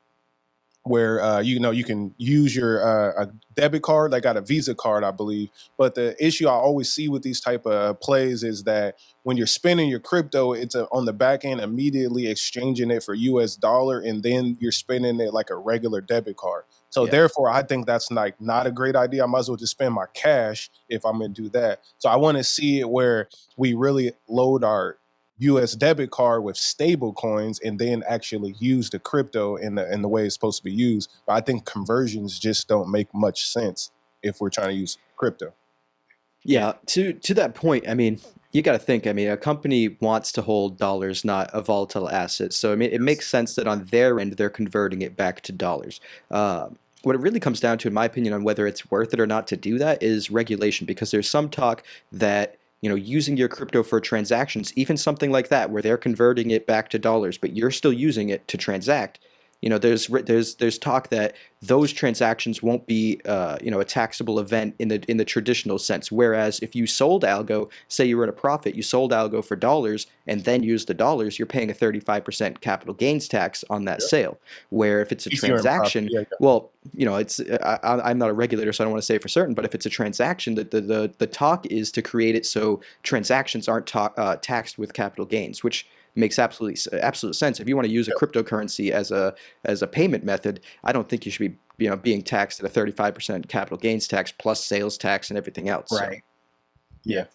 where you can use your a debit card. They got a Visa card, I believe. But the issue I always see with these type of plays is that when you're spending your crypto, it's on the back end immediately exchanging it for US dollar, and then you're spending it like a regular debit card. So therefore, I think that's not a great idea. I might as well just spend my cash if I'm going to do that. So I want to see it where we really load our US debit card with stable coins and then actually use the crypto in the way it's supposed to be used. But I think conversions just don't make much sense if we're trying to use crypto. Yeah, to that point, I mean, you got to think, I mean, a company wants to hold dollars, not a volatile asset. So, I mean, it makes sense that on their end, they're converting it back to dollars. What it really comes down to, in my opinion, on whether it's worth it or not to do that is regulation, because there's some talk that, using your crypto for transactions, even something like that, where they're converting it back to dollars, but you're still using it to transact. There's talk that those transactions won't be a taxable event in the traditional sense. Whereas if you sold algo, say you were at a profit, you sold algo for dollars and then used the dollars, you're paying a 35% capital gains tax on that sale. Where if it's a transaction, well, I'm not a regulator, so I don't want to say for certain, but if it's a transaction, the talk is to create it so transactions aren't taxed with capital gains, which makes absolute sense. If you want to use a cryptocurrency as a payment method, I don't think you should be being taxed at a 35% capital gains tax plus sales tax and everything else. Right. So. Yeah.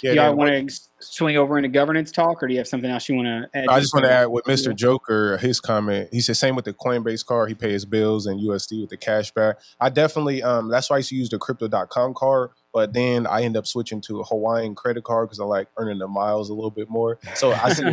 Y'all want to swing over into governance talk, or do you have something else you want to add? I just want to add with Mr. Joker, his comment. He said same with the Coinbase card. He pays bills in USD with the cash back. I definitely that's why I used to use the crypto.com card, but then I end up switching to a Hawaiian credit card because I like earning the miles a little bit more. So I see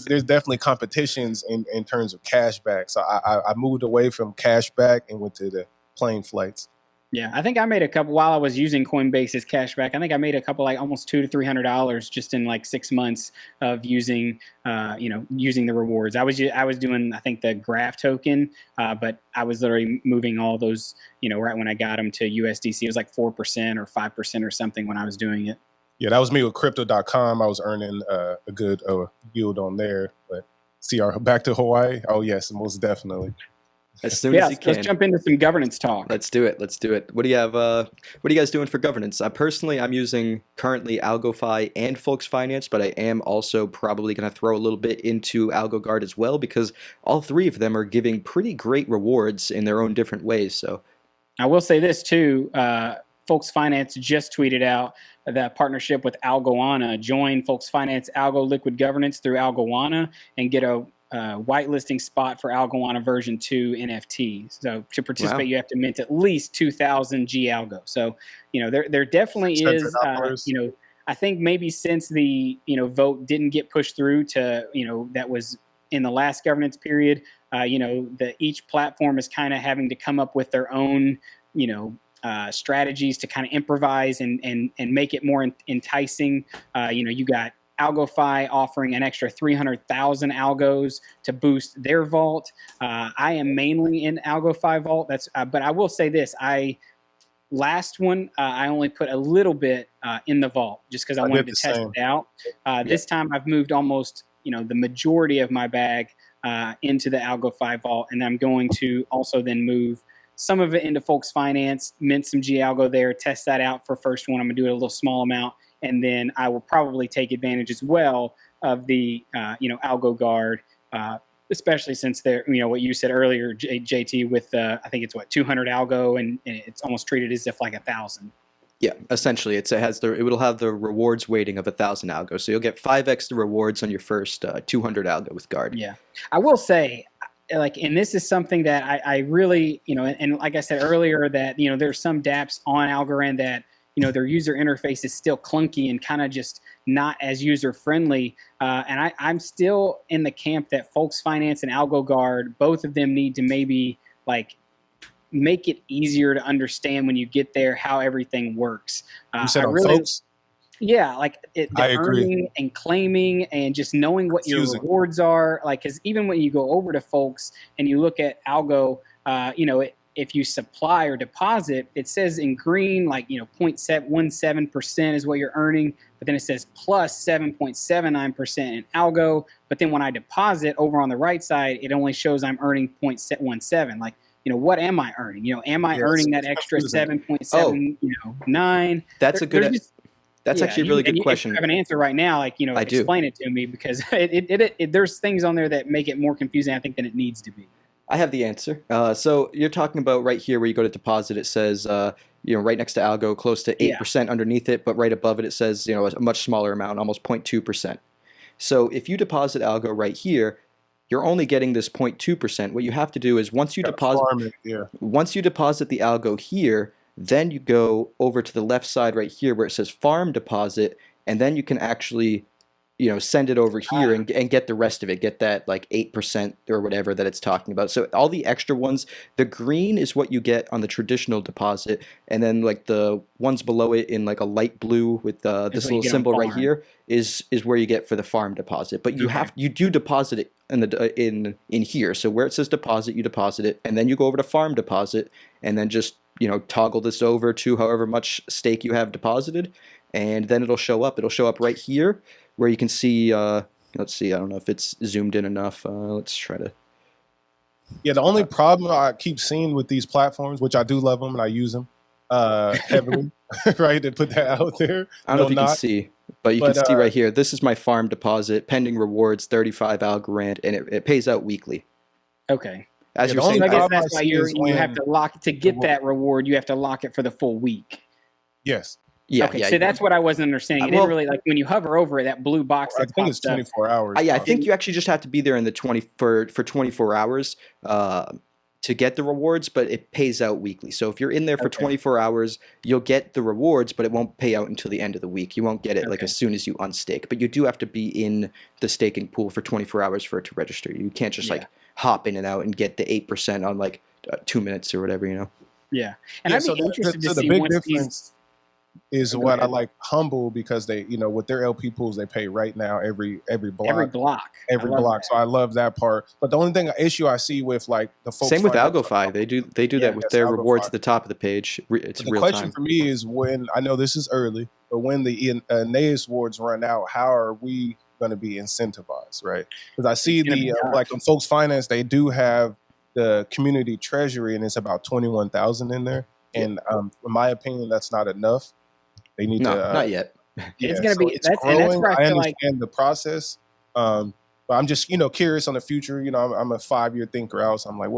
there's definitely competitions in terms of cash back. So I moved away from cash back and went to the plane flights. Yeah, I think I made a couple while I was using Coinbase's cashback. I think I made a couple, like almost $200 to $300 just in like 6 months of using the rewards. I was doing, I think, the Graph token, but I was literally moving all those, right when I got them to USDC. It was like 4% or 5% or something when I was doing it. Yeah, that was me with crypto.com. I was earning a good yield on there. But back to Hawaii. Oh yes, most definitely. As soon as you can. Let's jump into some governance talk. Let's do it. What do you have? What are you guys doing for governance? Personally, I'm using currently AlgoFi and Folks Finance, but I am also probably going to throw a little bit into AlgoGuard as well, because all three of them are giving pretty great rewards in their own different ways. So, I will say this too. Folks Finance just tweeted out that partnership with Algorand. Join Folks Finance Algo Liquid Governance through Algorand and get a whitelisting spot for Algorand version 2 NFT. So to participate, you have to mint at least 2,000 G Algo. So, there definitely is, I think maybe since the, vote didn't get pushed through to, that was in the last governance period, each platform is kind of having to come up with their own, strategies to kind of improvise and make it more enticing. You got AlgoFi offering an extra 300,000 algos to boost their vault. I am mainly in AlgoFi vault. But I will say this: last one I only put a little bit in the vault just because I wanted to test it out. This time I've moved almost the majority of my bag into the AlgoFi vault, and I'm going to also then move some of it into Folks Finance, mint some G Algo there, test that out for first one. I'm gonna do it a little small amount. And then I will probably take advantage as well of the, AlgoGuard, especially since they're, what you said earlier, JT, with I think it's 200 algo, and it's almost treated as if like 1,000. Yeah, essentially, it will have the rewards weighting of 1,000 algo, so you'll get 5x the rewards on your first 200 algo with Guard. Yeah, I will say, and this is something that I really, and like I said earlier, that there's some dApps on Algorand that their user interface is still clunky and kind of just not as user friendly. And I'm still in the camp that Folks Finance and AlgoGuard, both of them need to maybe make it easier to understand when you get there how everything works. You said Folks? Yeah, the earning and claiming and just knowing what your rewards are. Because even when you go over to Folks and you look at Algo, if you supply or deposit, it says in green, 0.17% is what you're earning, but then it says plus 7.79% in Algo. But then when I deposit over on the right side, it only shows I'm earning 0.17. What am I earning? Am I earning that extra 7.79? That's that's actually a really good question. If you have an answer right now, explain it to me, because there's things on there that make it more confusing, I think, than it needs to be. I have the answer. So you're talking about right here where you go to deposit, it says, right next to Algo, close to 8% underneath it, but right above it, it says, a much smaller amount, almost 0.2%. So if you deposit Algo right here, you're only getting this 0.2%. What you have to do is once you deposit the Algo here, Then you go over to the left side right here where it says farm deposit, and then you can actually, send it over here and get the rest of it, get that like 8% or whatever that it's talking about. So all the extra ones, the green is what you get on the traditional deposit, and then like the ones below it in like a light blue with this little symbol right here is where you get for the farm deposit. But you do deposit it in here. So where it says deposit, you deposit it, and then you go over to farm deposit, and then just toggle this over to however much stake you have deposited, and then it'll show up. It'll show up right here where you can see, let's see, I don't know if it's zoomed in enough. Let's try to. Yeah, the only problem I keep seeing with these platforms, which I do love them and I use them heavily, right, to put that out there. I don't know if you can see, but you can see right here. This is my farm deposit, pending rewards, 35 Algorand, and it pays out weekly. Okay. As you're saying, I guess that's why you have to lock to get that reward. You have to lock it for the full week. Yes. Yeah. Okay. So that's what I wasn't understanding. It didn't really like when you hover over it, that blue box. I think it's 24 hours. Yeah, I think you actually just have to be there in the 24 hours to get the rewards, but it pays out weekly. So if you're in there for 24 hours, you'll get the rewards, but it won't pay out until the end of the week. You won't get it like as soon as you unstake, but you do have to be in the staking pool for 24 hours for it to register. You can't just like hop in and out and get the 8% on like 2 minutes or whatever, Yeah. And I'd be interested to see the big once difference is what I like Humble, because they, with their LP pools, they pay right now every block. So I love that part. But the only issue I see with like the folks, same with AlgoFi, they do that with their rewards at the top of the page. It's real time. The question for me is, when I know this is early, but when the Aeneas awards run out, how are we going to be incentivized, right? Because I see like on Folks Finance, they do have the community treasury, and it's about 21,000 in there. And in my opinion, that's not enough. They need to not yet. It's going to be it's growing. And that's where I understand the process, but I'm just curious on the future. I'm a 5-year thinker out, so I'm like,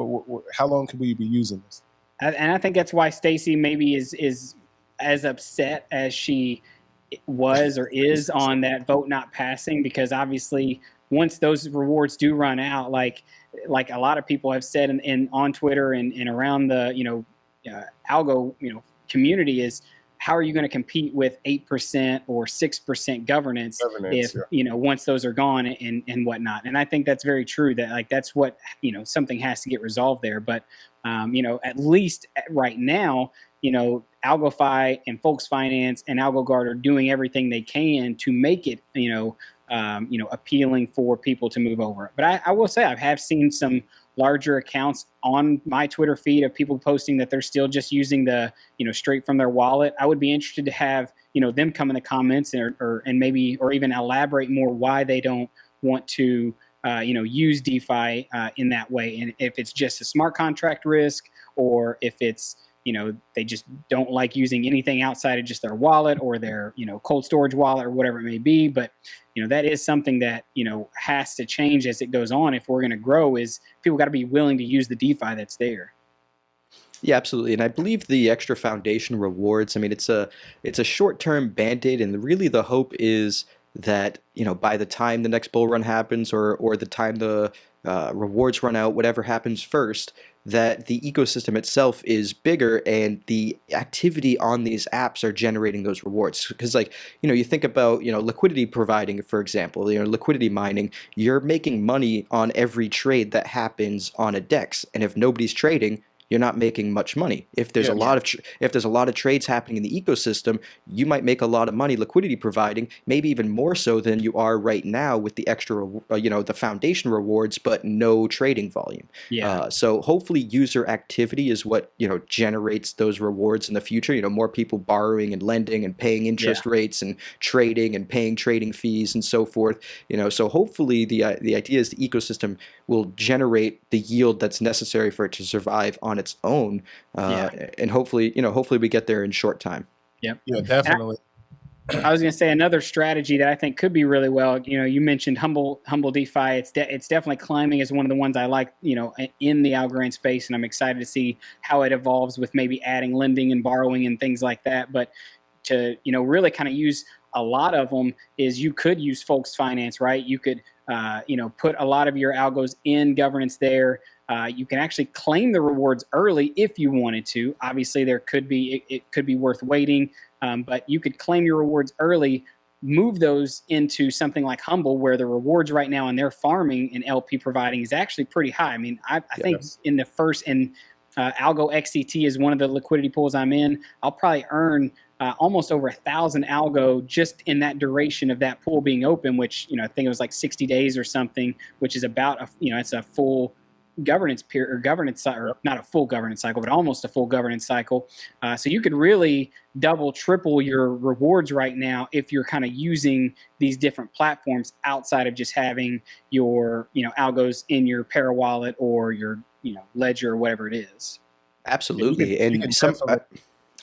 how long can we be using this? And I think that's why Stacy maybe is as upset as she was or is on that vote not passing, because obviously once those rewards do run out, like a lot of people have said on Twitter and around the algo community, is how are you going to compete with 8% or 6% governance if once those are gone and whatnot? And I think that's very true. That like that's what something has to get resolved there. But at least right now, AlgoFi and Folks Finance and AlgoGuard are doing everything they can to make it appealing for people to move over. But I will say I have seen some larger accounts on my Twitter feed of people posting that they're still just using the straight from their wallet. I would be interested to have them come in the comments and maybe even elaborate more why they don't want to use DeFi in that way, and if it's just a smart contract risk, or if it's they just don't like using anything outside of just their wallet or their cold storage wallet or whatever it may be. But that is something that has to change as it goes on if we're going to grow. Is people got to be willing to use the DeFi that's there. Yeah, absolutely. And I believe the extra foundation rewards, I mean, it's a short-term band-aid, and really the hope is that by the time the next bull run happens, or the time the rewards run out, whatever happens first, that the ecosystem itself is bigger and the activity on these apps are generating those rewards. Because you think about liquidity providing, for example, liquidity mining, you're making money on every trade that happens on a DEX, and if nobody's trading, you're not making much money. If there's a lot of trades happening in the ecosystem, you might make a lot of money liquidity providing, maybe even more so than you are right now with the extra, the foundation rewards, but no trading volume. So hopefully user activity is what generates those rewards in the future. More people borrowing and lending and paying interest rates and trading and paying trading fees and so forth. So hopefully the idea is the ecosystem will generate the yield that's necessary for it to survive on its own, and hopefully we get there in short time. Yeah, definitely. I was going to say another strategy that I think could be really well. You mentioned Humble DeFi. It's definitely climbing as one of the ones I like. In the Algorand space, and I'm excited to see how it evolves with maybe adding lending and borrowing and things like that. But to really kind of use a lot of them is you could use Folks Finance, right? You could put a lot of your algos in governance there. You can actually claim the rewards early if you wanted to. Obviously, it could be worth waiting, but you could claim your rewards early, move those into something like Humble, where the rewards right now in their farming and LP providing is actually pretty high. I mean, I think in the first, and Algo XCT is one of the liquidity pools I'm in. I'll probably earn almost over 1,000 Algo just in that duration of that pool being open, which, I think it was like 60 days or something, which is about, it's a full governance period, or not a full governance cycle, but almost a full governance cycle. So you could really double, triple your rewards right now if you're kind of using these different platforms outside of just having your, algos in your Para wallet or your, ledger or whatever it is. Absolutely.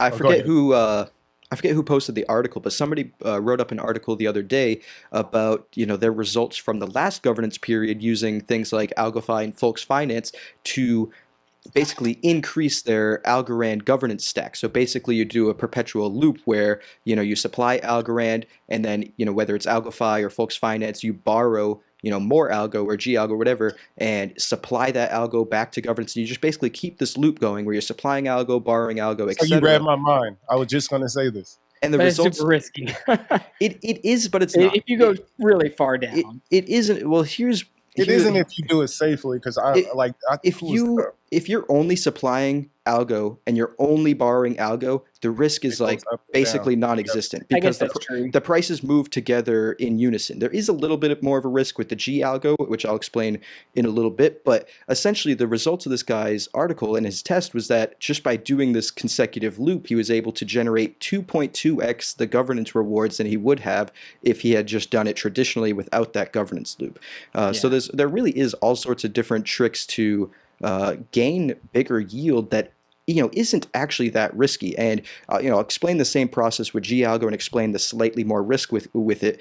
I forget who posted the article, but somebody wrote up an article the other day about their results from the last governance period using things like AlgoFi and Folks Finance to basically increase their Algorand governance stack. So basically you do a perpetual loop where you supply Algorand, and then whether it's AlgoFi or Folks Finance, you borrow more algo or G algo, whatever, and supply that algo back to governance. And you just basically keep this loop going where you're supplying algo, borrowing algo, etc. So you read my mind. I was just going to say this. And the results, super risky. it is, but it's not. If you go really far down, it isn't. Well, it isn't if you do it safely, because if you're only supplying algo and you're only borrowing algo, the risk is like basically non-existent, because the prices move together in unison. There is a little bit more of a risk with the G algo, which I'll explain in a little bit, but essentially the results of this guy's article and his test was that just by doing this consecutive loop, he was able to generate 2.2x the governance rewards than he would have if he had just done it traditionally without that governance loop. So there really is all sorts of different tricks to gain bigger yield that isn't actually that risky. And I'll explain the same process with G algo and explain the slightly more risk with it.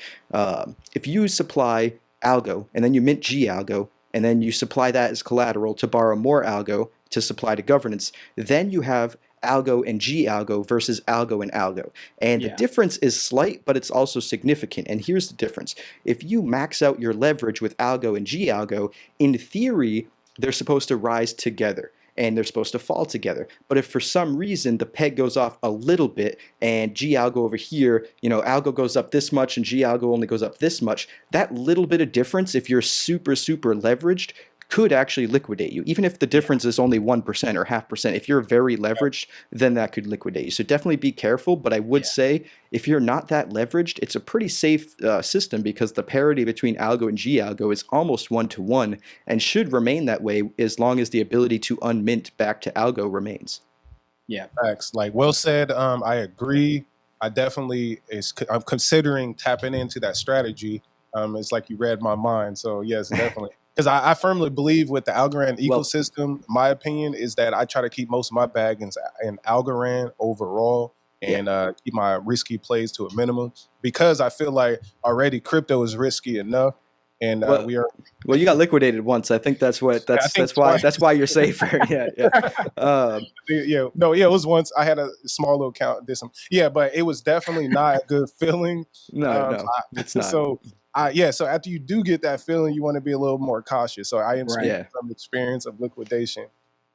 If you supply algo and then you mint G algo and then you supply that as collateral to borrow more algo to supply to governance, then you have algo and G algo versus algo and algo. And the difference is slight, but it's also significant. And here's the difference. If you max out your leverage with algo and G algo, in theory, they're supposed to rise together and they're supposed to fall together. But if for some reason the peg goes off a little bit and G algo over here, algo goes up this much and G algo only goes up this much, that little bit of difference, if you're super leveraged, could actually liquidate you. Even if the difference is only 1% or 0.5%, if you're very leveraged, then that could liquidate you. So definitely be careful, but I would say if you're not that leveraged, it's a pretty safe system, because the parity between algo and G algo is almost 1-to-1 and should remain that way as long as the ability to unmint back to algo remains. Yeah, facts. Well said. I agree. I'm considering tapping into that strategy. It's like you read my mind. So yes, definitely. Because I firmly believe with the Algorand ecosystem, my opinion is that I try to keep most of my bag in Algorand overall, and keep my risky plays to a minimum, because I feel like already crypto is risky enough, and we are. Well, you got liquidated once. I think that's why you're safer. It was once. I had a small little account. But it was definitely not a good feeling. No, it's not. So after you do get that feeling, you want to be a little more cautious. So I am speaking from experience of liquidation.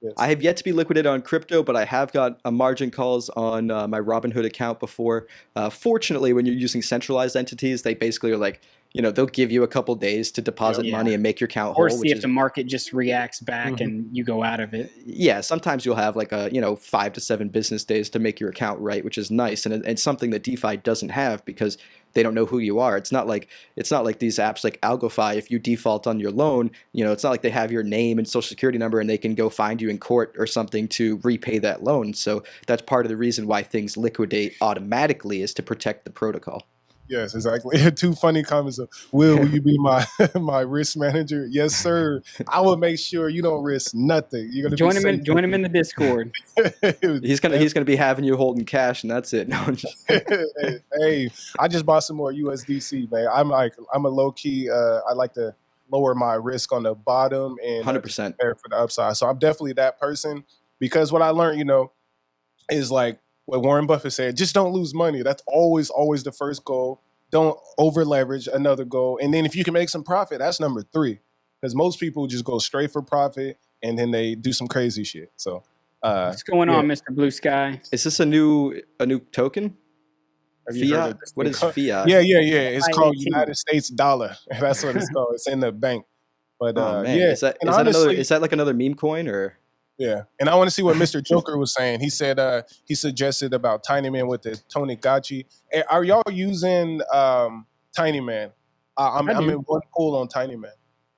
Yes. I have yet to be liquidated on crypto, but I have got a margin calls on my Robinhood account before. Fortunately, when you're using centralized entities, they basically are like, they'll give you a couple days to deposit money and make your account whole. Or see if the market just reacts back and you go out of it. Yeah, sometimes you'll have like 5 to 7 business days to make your account right, which is nice, and it's something that DeFi doesn't have, because they don't know who you are. It's not like these apps like AlgoFi. If you default on your loan, it's not like they have your name and social security number and they can go find you in court or something to repay that loan. So that's part of the reason why things liquidate automatically, is to protect the protocol. Yes, exactly. 2 funny comments of, will you be my risk manager? Yes, sir. I will make sure you don't risk nothing. You're gonna join him in the Discord. He's gonna be having you holding cash, and that's it. No, hey, I just bought some more USDC, man. I'm a low key. I like to lower my risk on the bottom and 100% prepare for the upside. So I'm definitely that person, because what I learned, is like what Warren Buffett said, just don't lose money. That's always the first goal. Don't over leverage, another goal. And then if you can make some profit, that's number 3. Because most people just go straight for profit and then they do some crazy shit. So what's going on, Mr. Blue Sky? Is this a new token? have you heard Fiat? of this What thing is called- fiat? Yeah. It's called FIAT. United States dollar. That's what it's called. It's in the bank. But Oh man, yeah, is that and another? honestly, Is that like another meme coin or? yeah, and I want to see what Mr. Joker was saying. He said he suggested about Tiny Man with the Tony Gachi. Are y'all using Tiny Man? I'm in one pool on Tiny Man.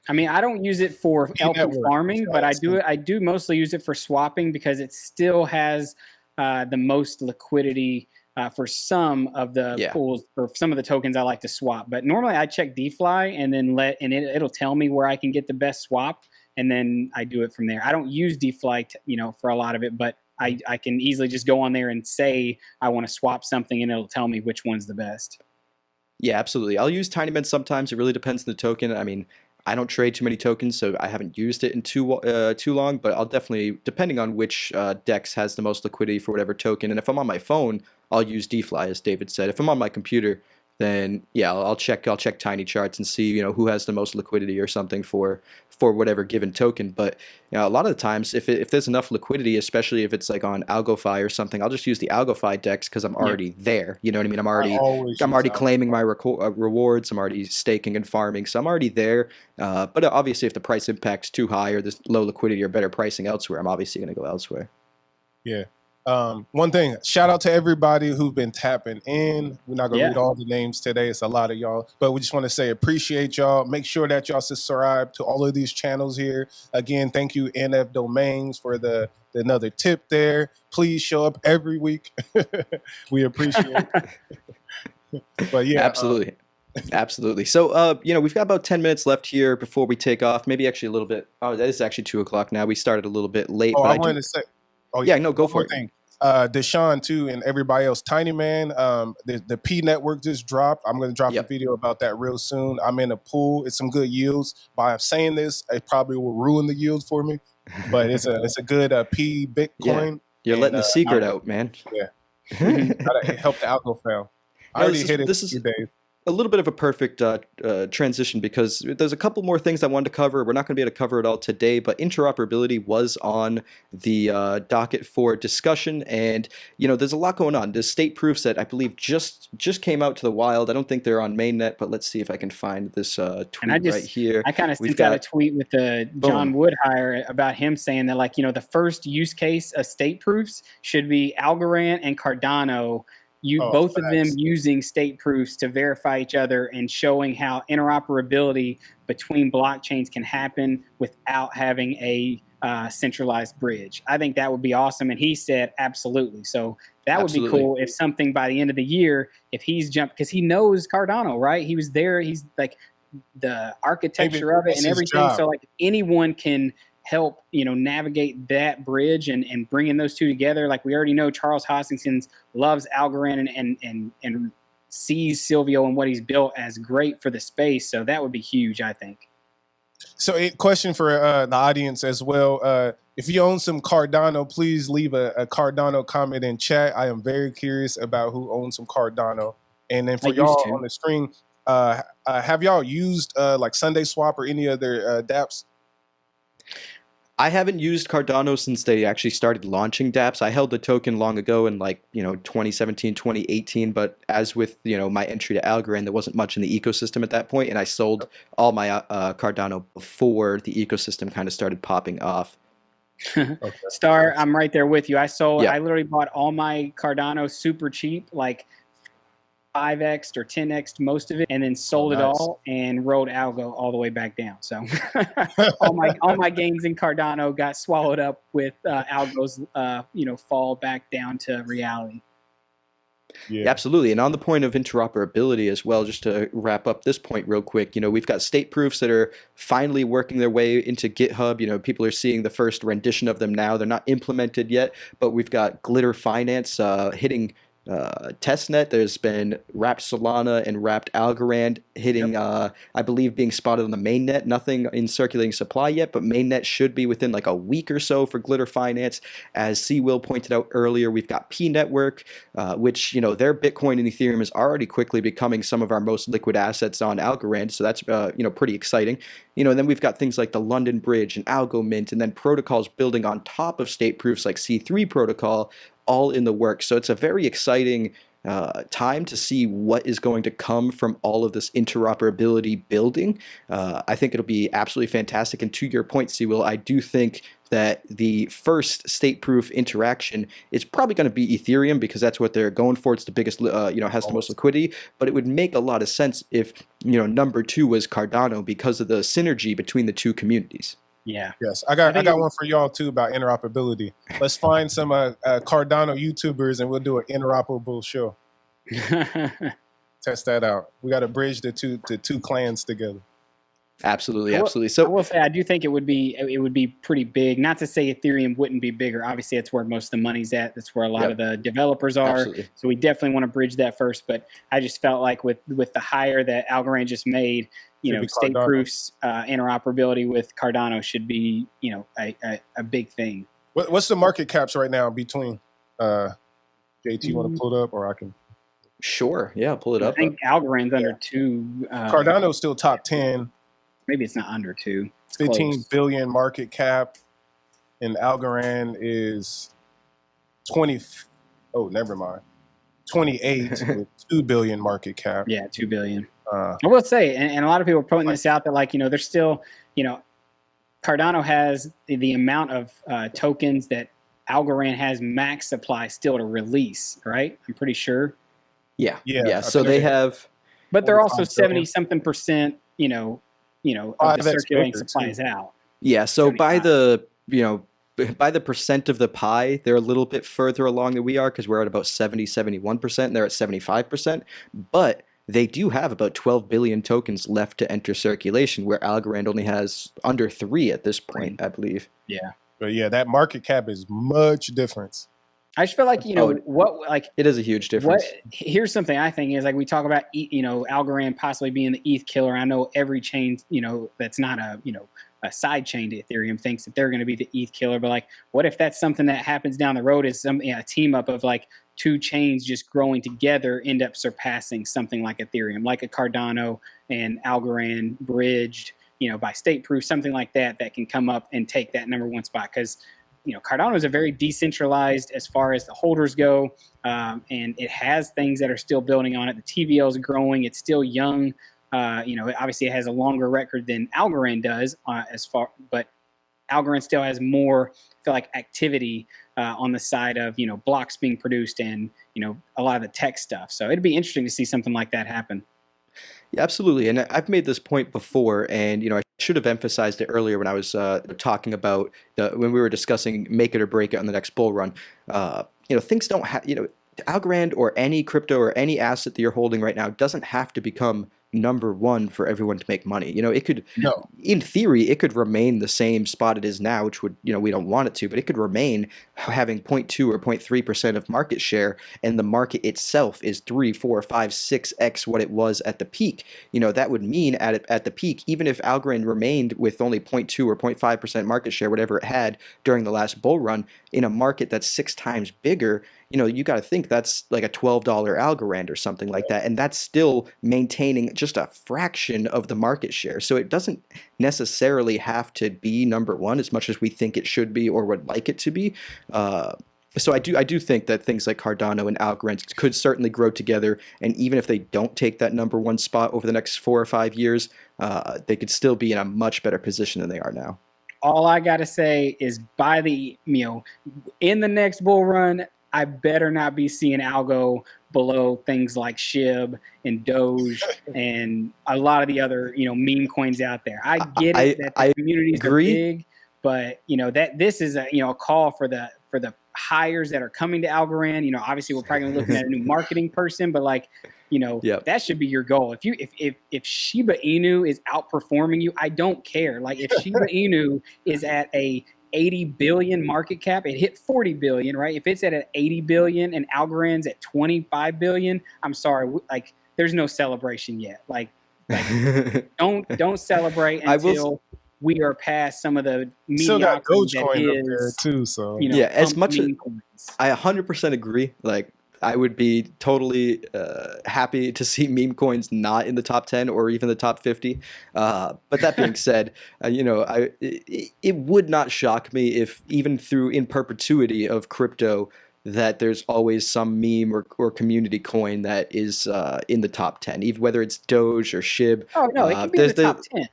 I mean, I don't use it for LP network, farming, but I so- do mostly use it for swapping because it still has the most liquidity for some of the pools or some of the tokens I like to swap. But normally I check DeFi and then it'll tell me where I can get the best swap, and then I do it from there. I don't use DeFi, for a lot of it, but I can easily just go on there and say I want to swap something, and it'll tell me which one's the best. Yeah, absolutely. I'll use TinyBet sometimes. It really depends on the token. I mean, I don't trade too many tokens, so I haven't used it in too long. But I'll definitely, depending on which DEX has the most liquidity for whatever token. And if I'm on my phone, I'll use DeFi, as David said. If I'm on my computer, then yeah, I'll check Tiny Charts and see who has the most liquidity or something for whatever given token. But a lot of the times, if there's enough liquidity, especially if it's like on AlgoFi or something, I'll just use the AlgoFi DEX because I'm already there. You know what I mean? I'm already claiming my rewards. I'm already staking and farming, so I'm already there. But obviously, if the price impact's too high or there's low liquidity or better pricing elsewhere, I'm obviously going to go elsewhere. Yeah. One thing, shout out to everybody who've been tapping in. We're not gonna read all the names today. It's a lot of y'all, but we just want to say appreciate y'all. Make sure that y'all subscribe to all of these channels here. Again, thank you NF Domains for the another tip there. Please show up every week. We appreciate it. But yeah, absolutely. Absolutely. So, we've got about 10 minutes left here before we take off. Maybe actually a little bit. Oh, that is actually 2 o'clock now. We started a little bit late. Oh, but I wanted to say. Oh yeah, no, go for it. Thing. Deshaun too, and everybody else. Tiny Man, the P network just dropped. I'm going to drop a video about that real soon. I'm in a pool. It's some good yields. By saying this, it probably will ruin the yield for me, but it's a good P Bitcoin. You're letting the secret out, man. Yeah, it helped the algo fail. I already hit it a few days. A little bit of a perfect transition because there's a couple more things I wanted to cover. We're not going to be able to cover it all today, but interoperability was on the docket for discussion, and there's a lot going on. There's state proofs that I believe just came out to the wild. I don't think they're on mainnet, but let's see if I can find this tweet right here. I kind of sent out a tweet with John Woodhire about him saying that the first use case of state proofs should be Algorand and Cardano. Both of them using state proofs to verify each other and showing how interoperability between blockchains can happen without having a centralized bridge. I think that would be awesome. And he said, absolutely. So that would be cool if something by the end of the year, if he's jumped, because he knows Cardano, right? He was there. He's like the architecture of it and everything. Job. So like anyone can help navigate that bridge and bringing those two together. Like we already know Charles Hoskinson loves Algorand and sees Silvio and what he's built as great for the space. So that would be huge, I think. So a question for the audience as well. If you own some Cardano, please leave a Cardano comment in chat. I am very curious about who owns some Cardano. And then for y'all on the stream, have y'all used like Sunday Swap or any other dApps? I haven't used Cardano since they actually started launching dApps. I held the token long ago in 2017, 2018, but as with my entry to Algorand, there wasn't much in the ecosystem at that point, and I sold all my Cardano before the ecosystem kind of started popping off. Okay. Star, I'm right there with you. I literally bought all my Cardano super cheap, like 5x or 10x most of it, and then sold it all and rode Algo all the way back down. So all my gains in Cardano got swallowed up with Algo's fall back down to reality. Yeah, absolutely. And on the point of interoperability as well, just to wrap up this point real quick, we've got state proofs that are finally working their way into GitHub. People are seeing the first rendition of them now. They're not implemented yet, but we've got Glitter Finance hitting testnet. There's been wrapped Solana and wrapped Algorand hitting, I believe, being spotted on the mainnet. Nothing in circulating supply yet, but mainnet should be within like a week or so for Glitter Finance. As C. Will pointed out earlier, we've got P Network, which, their Bitcoin and Ethereum is already quickly becoming some of our most liquid assets on Algorand. So that's, pretty exciting. And then we've got things like the London Bridge and Algo Mint, and then protocols building on top of state proofs like C3 protocol, all in the works. So it's a very exciting time to see what is going to come from all of this interoperability building. I think it'll be absolutely fantastic. And to your point, Sewell, I do think that the first state-proof interaction is probably going to be Ethereum because that's what they're going for. It's the biggest, has the most liquidity. But it would make a lot of sense if, number 2 was Cardano because of the synergy between the two communities. Yeah. Yes, I got one for y'all too about interoperability. Let's find some Cardano YouTubers and we'll do an interoperable show. Test that out. We got to bridge the two clans together. Absolutely. So I will say I do think it would be pretty big. Not to say Ethereum wouldn't be bigger. Obviously, that's where most of the money's at. That's where a lot of the developers are. Absolutely. So we definitely want to bridge that first. But I just felt like with the hire that Algorand just made, state proofs, interoperability with Cardano should be, a big thing. What's the market caps right now between? JT, you want to pull it up, or I can? Sure. Yeah, pull it up. I think Algorand's under 2. Cardano's still top 10. Maybe it's not under 2. It's 15 close. billion market cap, and Algorand is 20. Oh, never mind. 28 with 2 billion market cap. Yeah, 2 billion. I will say, and a lot of people are pointing this out that there's still, Cardano has the amount of tokens that Algorand has max supply still to release, right? I'm pretty sure. Yeah. So they have, but they're also 70-something%, of the circulating supply is out. Yeah. So 75. by the percent of the pie, they're a little bit further along than we are because we're at about 71%, and they're at 75%. But they do have about 12 billion tokens left to enter circulation, where Algorand only has under 3 at this point, I believe. Yeah. But yeah, that market cap is much different. I just feel like, it is a huge difference. Here's something I think is we talk about, Algorand possibly being the ETH killer. I know every chain, that's not a side chain to Ethereum thinks that they're going to be the ETH killer. But what if that's something that happens down the road is a team up of 2 chains just growing together end up surpassing something like Ethereum, like a Cardano and Algorand bridged, by state proof, something like that can come up and take that number 1 spot. Because, Cardano is a very decentralized as far as the holders go. And it has things that are still building on it. The TVL is growing. It's still young. Obviously it has a longer record than Algorand does but Algorand still has more, I feel like, activity on the side of, blocks being produced and, a lot of the tech stuff. So it'd be interesting to see something like that happen. Yeah, absolutely. And I've made this point before, and, I should have emphasized it earlier when I was talking about when we were discussing make it or break it on the next bull run. Things don't have, Algorand or any crypto or any asset that you're holding right now doesn't have to become number 1 for everyone to make money. It could, in theory, it could remain the same spot it is now, which would, we don't want it to, but it could remain having 0.2 or 0.3% of market share, and the market itself is 3, 4, 5, 6x what it was at the peak. That would mean at the peak, even if Algorand remained with only 0.2 or 0.5% market share, whatever it had during the last bull run, in a market that's 6 times bigger, you got to think that's like a $12 Algorand or something like that. And that's still maintaining just a fraction of the market share. So it doesn't necessarily have to be number 1 as much as we think it should be or would like it to be. So I do think that things like Cardano and Algorand could certainly grow together. And even if they don't take that number 1 spot over the next 4 or 5 years, they could still be in a much better position than they are now. All I got to say is in the next bull run, I better not be seeing algo below things like SHIB and Doge and a lot of the other, meme coins out there. I get it that the communities are big, but that this is a call for the hires that are coming to Algorand. Obviously we're probably looking at a new marketing person, but that should be your goal. If Shiba Inu is outperforming you, I don't care. If Shiba Inu is at a 80 billion market cap, it hit 40 billion, right? If it's at an 80 billion and Algorand's at 25 billion, I'm sorry, like there's no celebration yet. Like don't celebrate until we are past some of the mediocrity that is too. So yeah, as much as I 100% agree. Like I would be totally happy to see meme coins not in the top 10 or even the top 50. But that being said, it would not shock me if even through in perpetuity of crypto that there's always some meme or community coin that is in the top 10, even whether it's Doge or SHIB. Oh no, it can be in the top 10.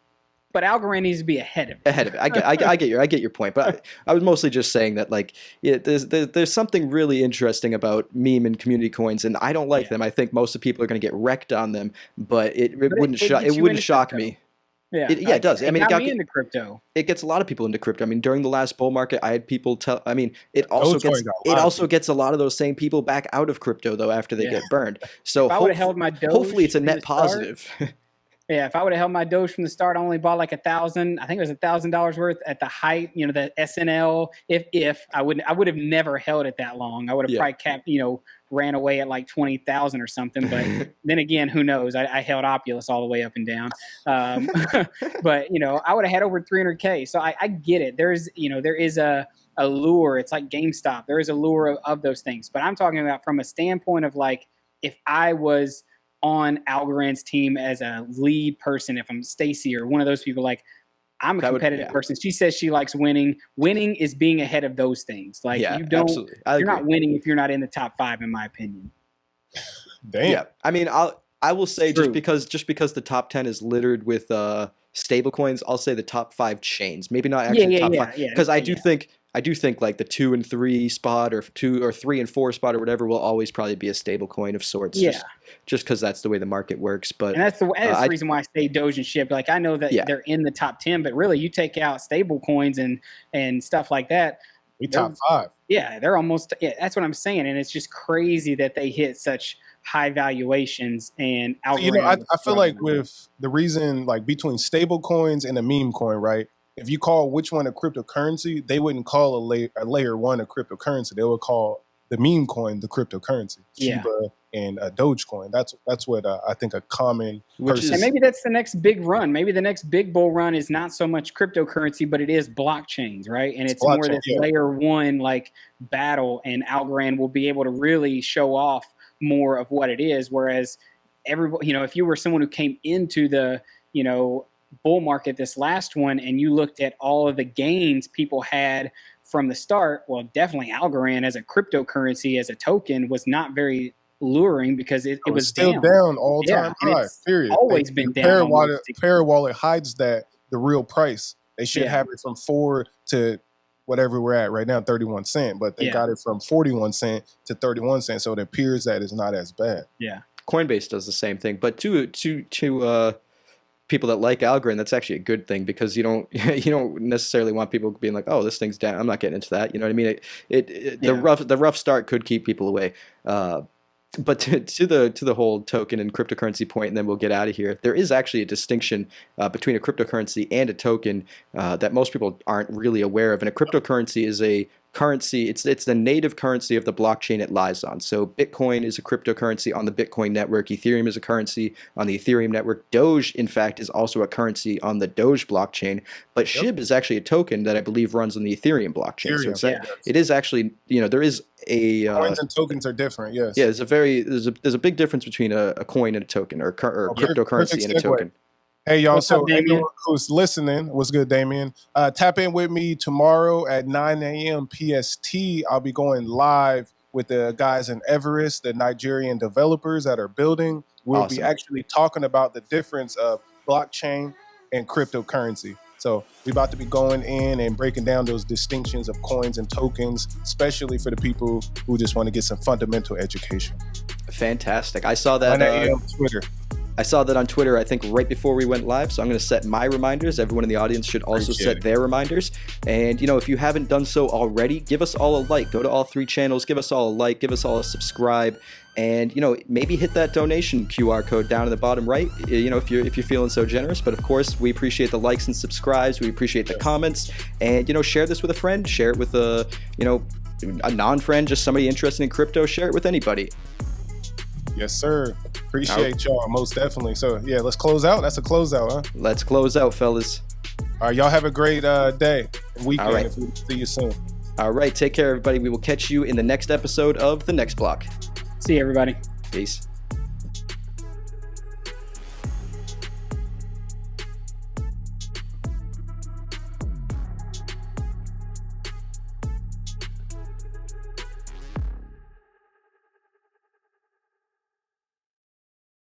But Algorand needs to be ahead of it. I get your point, but I was mostly just saying that like there's something really interesting about meme and community coins, and I don't like them. I think most of the people are going to get wrecked on them, but it wouldn't shock me. Yeah, it does. I mean, it got me into crypto. It gets a lot of people into crypto. I mean, during the last bull market, I had people tell. I mean, it also gets a lot of those same people back out of crypto though after they get burned. So if I would have held my Doge, hopefully it's a net positive. Yeah, if I would have held my Doge from the start, I only bought like $1,000. I think it was $1,000 worth at the height. The SNL. If I would have never held it that long. I would have probably capped. Ran away at like 20,000 or something. But then again, who knows? I held Opulus all the way up and down. But I would have had over 300K. So I get it. There is a lure. It's like GameStop. There is a lure of those things. But I'm talking about from a standpoint of like if I was on Algorand's team as a lead person, if I'm Stacy or one of those people, like I'm a competitive person. She says she likes winning. Winning is being ahead of those things. Like you're not winning if you're not in the top 5, in my opinion. Damn. Yeah. I mean, I will say just because the top 10 is littered with stable coins, I'll say the top 5 chains. Maybe not actually top 5. Because I do think like the 2 and 3 spot or 2 or 3 and 4 spot or whatever will always probably be a stable coin of sorts. Yeah. Just because that's the way the market works. But and that's the reason why I say Doge and SHIB. Like I know that they're in the top 10, but really you take out stable coins and stuff like that. We top 5. Yeah, they're almost. Yeah, that's what I'm saying, and it's just crazy that they hit such high valuations and Algorand. I feel like with the reason like between stable coins and a meme coin, right? If you call which one a cryptocurrency, they wouldn't call a layer 1 a cryptocurrency. They would call the meme coin the cryptocurrency. Shiba and Dogecoin. That's what I think a common person. And maybe that's the next big run. Maybe the next big bull run is not so much cryptocurrency, but it is blockchains, right? And it's more this layer 1 like battle, and Algorand will be able to really show off more of what it is. Whereas everybody, if you were someone who came into the, bull market, this last one, and you looked at all of the gains people had from the start, well, definitely Algorand as a cryptocurrency, as a token, was not very luring because it was still down all time high. Period. Always been down. Parawallet hides that the real price. They should have it from 4 to whatever we're at right now, 31 cents, but they got it from 41 cents to 31 cents, so it appears that it's not as bad. Yeah, Coinbase does the same thing, but to people that like Algorand, that's actually a good thing because you don't necessarily want people being like, oh, this thing's down, I'm not getting into that. You know what I mean? The rough start could keep people away. But to the whole token and cryptocurrency point, and then we'll get out of here. There is actually a distinction between a cryptocurrency and a token that most people aren't really aware of. And a cryptocurrency is a currency. It's the native currency of the blockchain it lies on. So Bitcoin is a cryptocurrency on the Bitcoin network. Ethereum is a currency on the Ethereum network. Doge, in fact, is also a currency on the Doge blockchain. But SHIB is actually a token that I believe runs on the Ethereum blockchain. So it is actually, there is a coins and tokens are different. Yes. Yeah, there's a big difference between a coin and a token, or cryptocurrency and a token. Hey, y'all. So anyone who's listening, what's good, Damien? Tap in with me tomorrow at 9 a.m. PST. I'll be going live with the guys in Everest, the Nigerian developers that are building. We'll be actually talking about the difference of blockchain and cryptocurrency. So we're about to be going in and breaking down those distinctions of coins and tokens, especially for the people who just want to get some fundamental education. Fantastic. I saw that 9 a.m. Twitter. I saw that on Twitter, I think right before we went live. So I'm going to set my reminders. Everyone in the audience should also set their reminders. And, if you haven't done so already, give us all a like. Go to all 3 channels, give us all a like, give us all a subscribe. And, maybe hit that donation QR code down in the bottom right, if you're feeling so generous. But of course, we appreciate the likes and subscribes. We appreciate the comments. And, share this with a friend. Share it with a non-friend, just somebody interested in crypto. Share it with anybody. Yes, sir. Appreciate y'all, most definitely. So, yeah, let's close out. That's a closeout, huh? Let's close out, fellas. All right, y'all have a great day and weekend. All right. If we see you soon. All right, take care, everybody. We will catch you in the next episode of The Next Block. See you, everybody. Peace.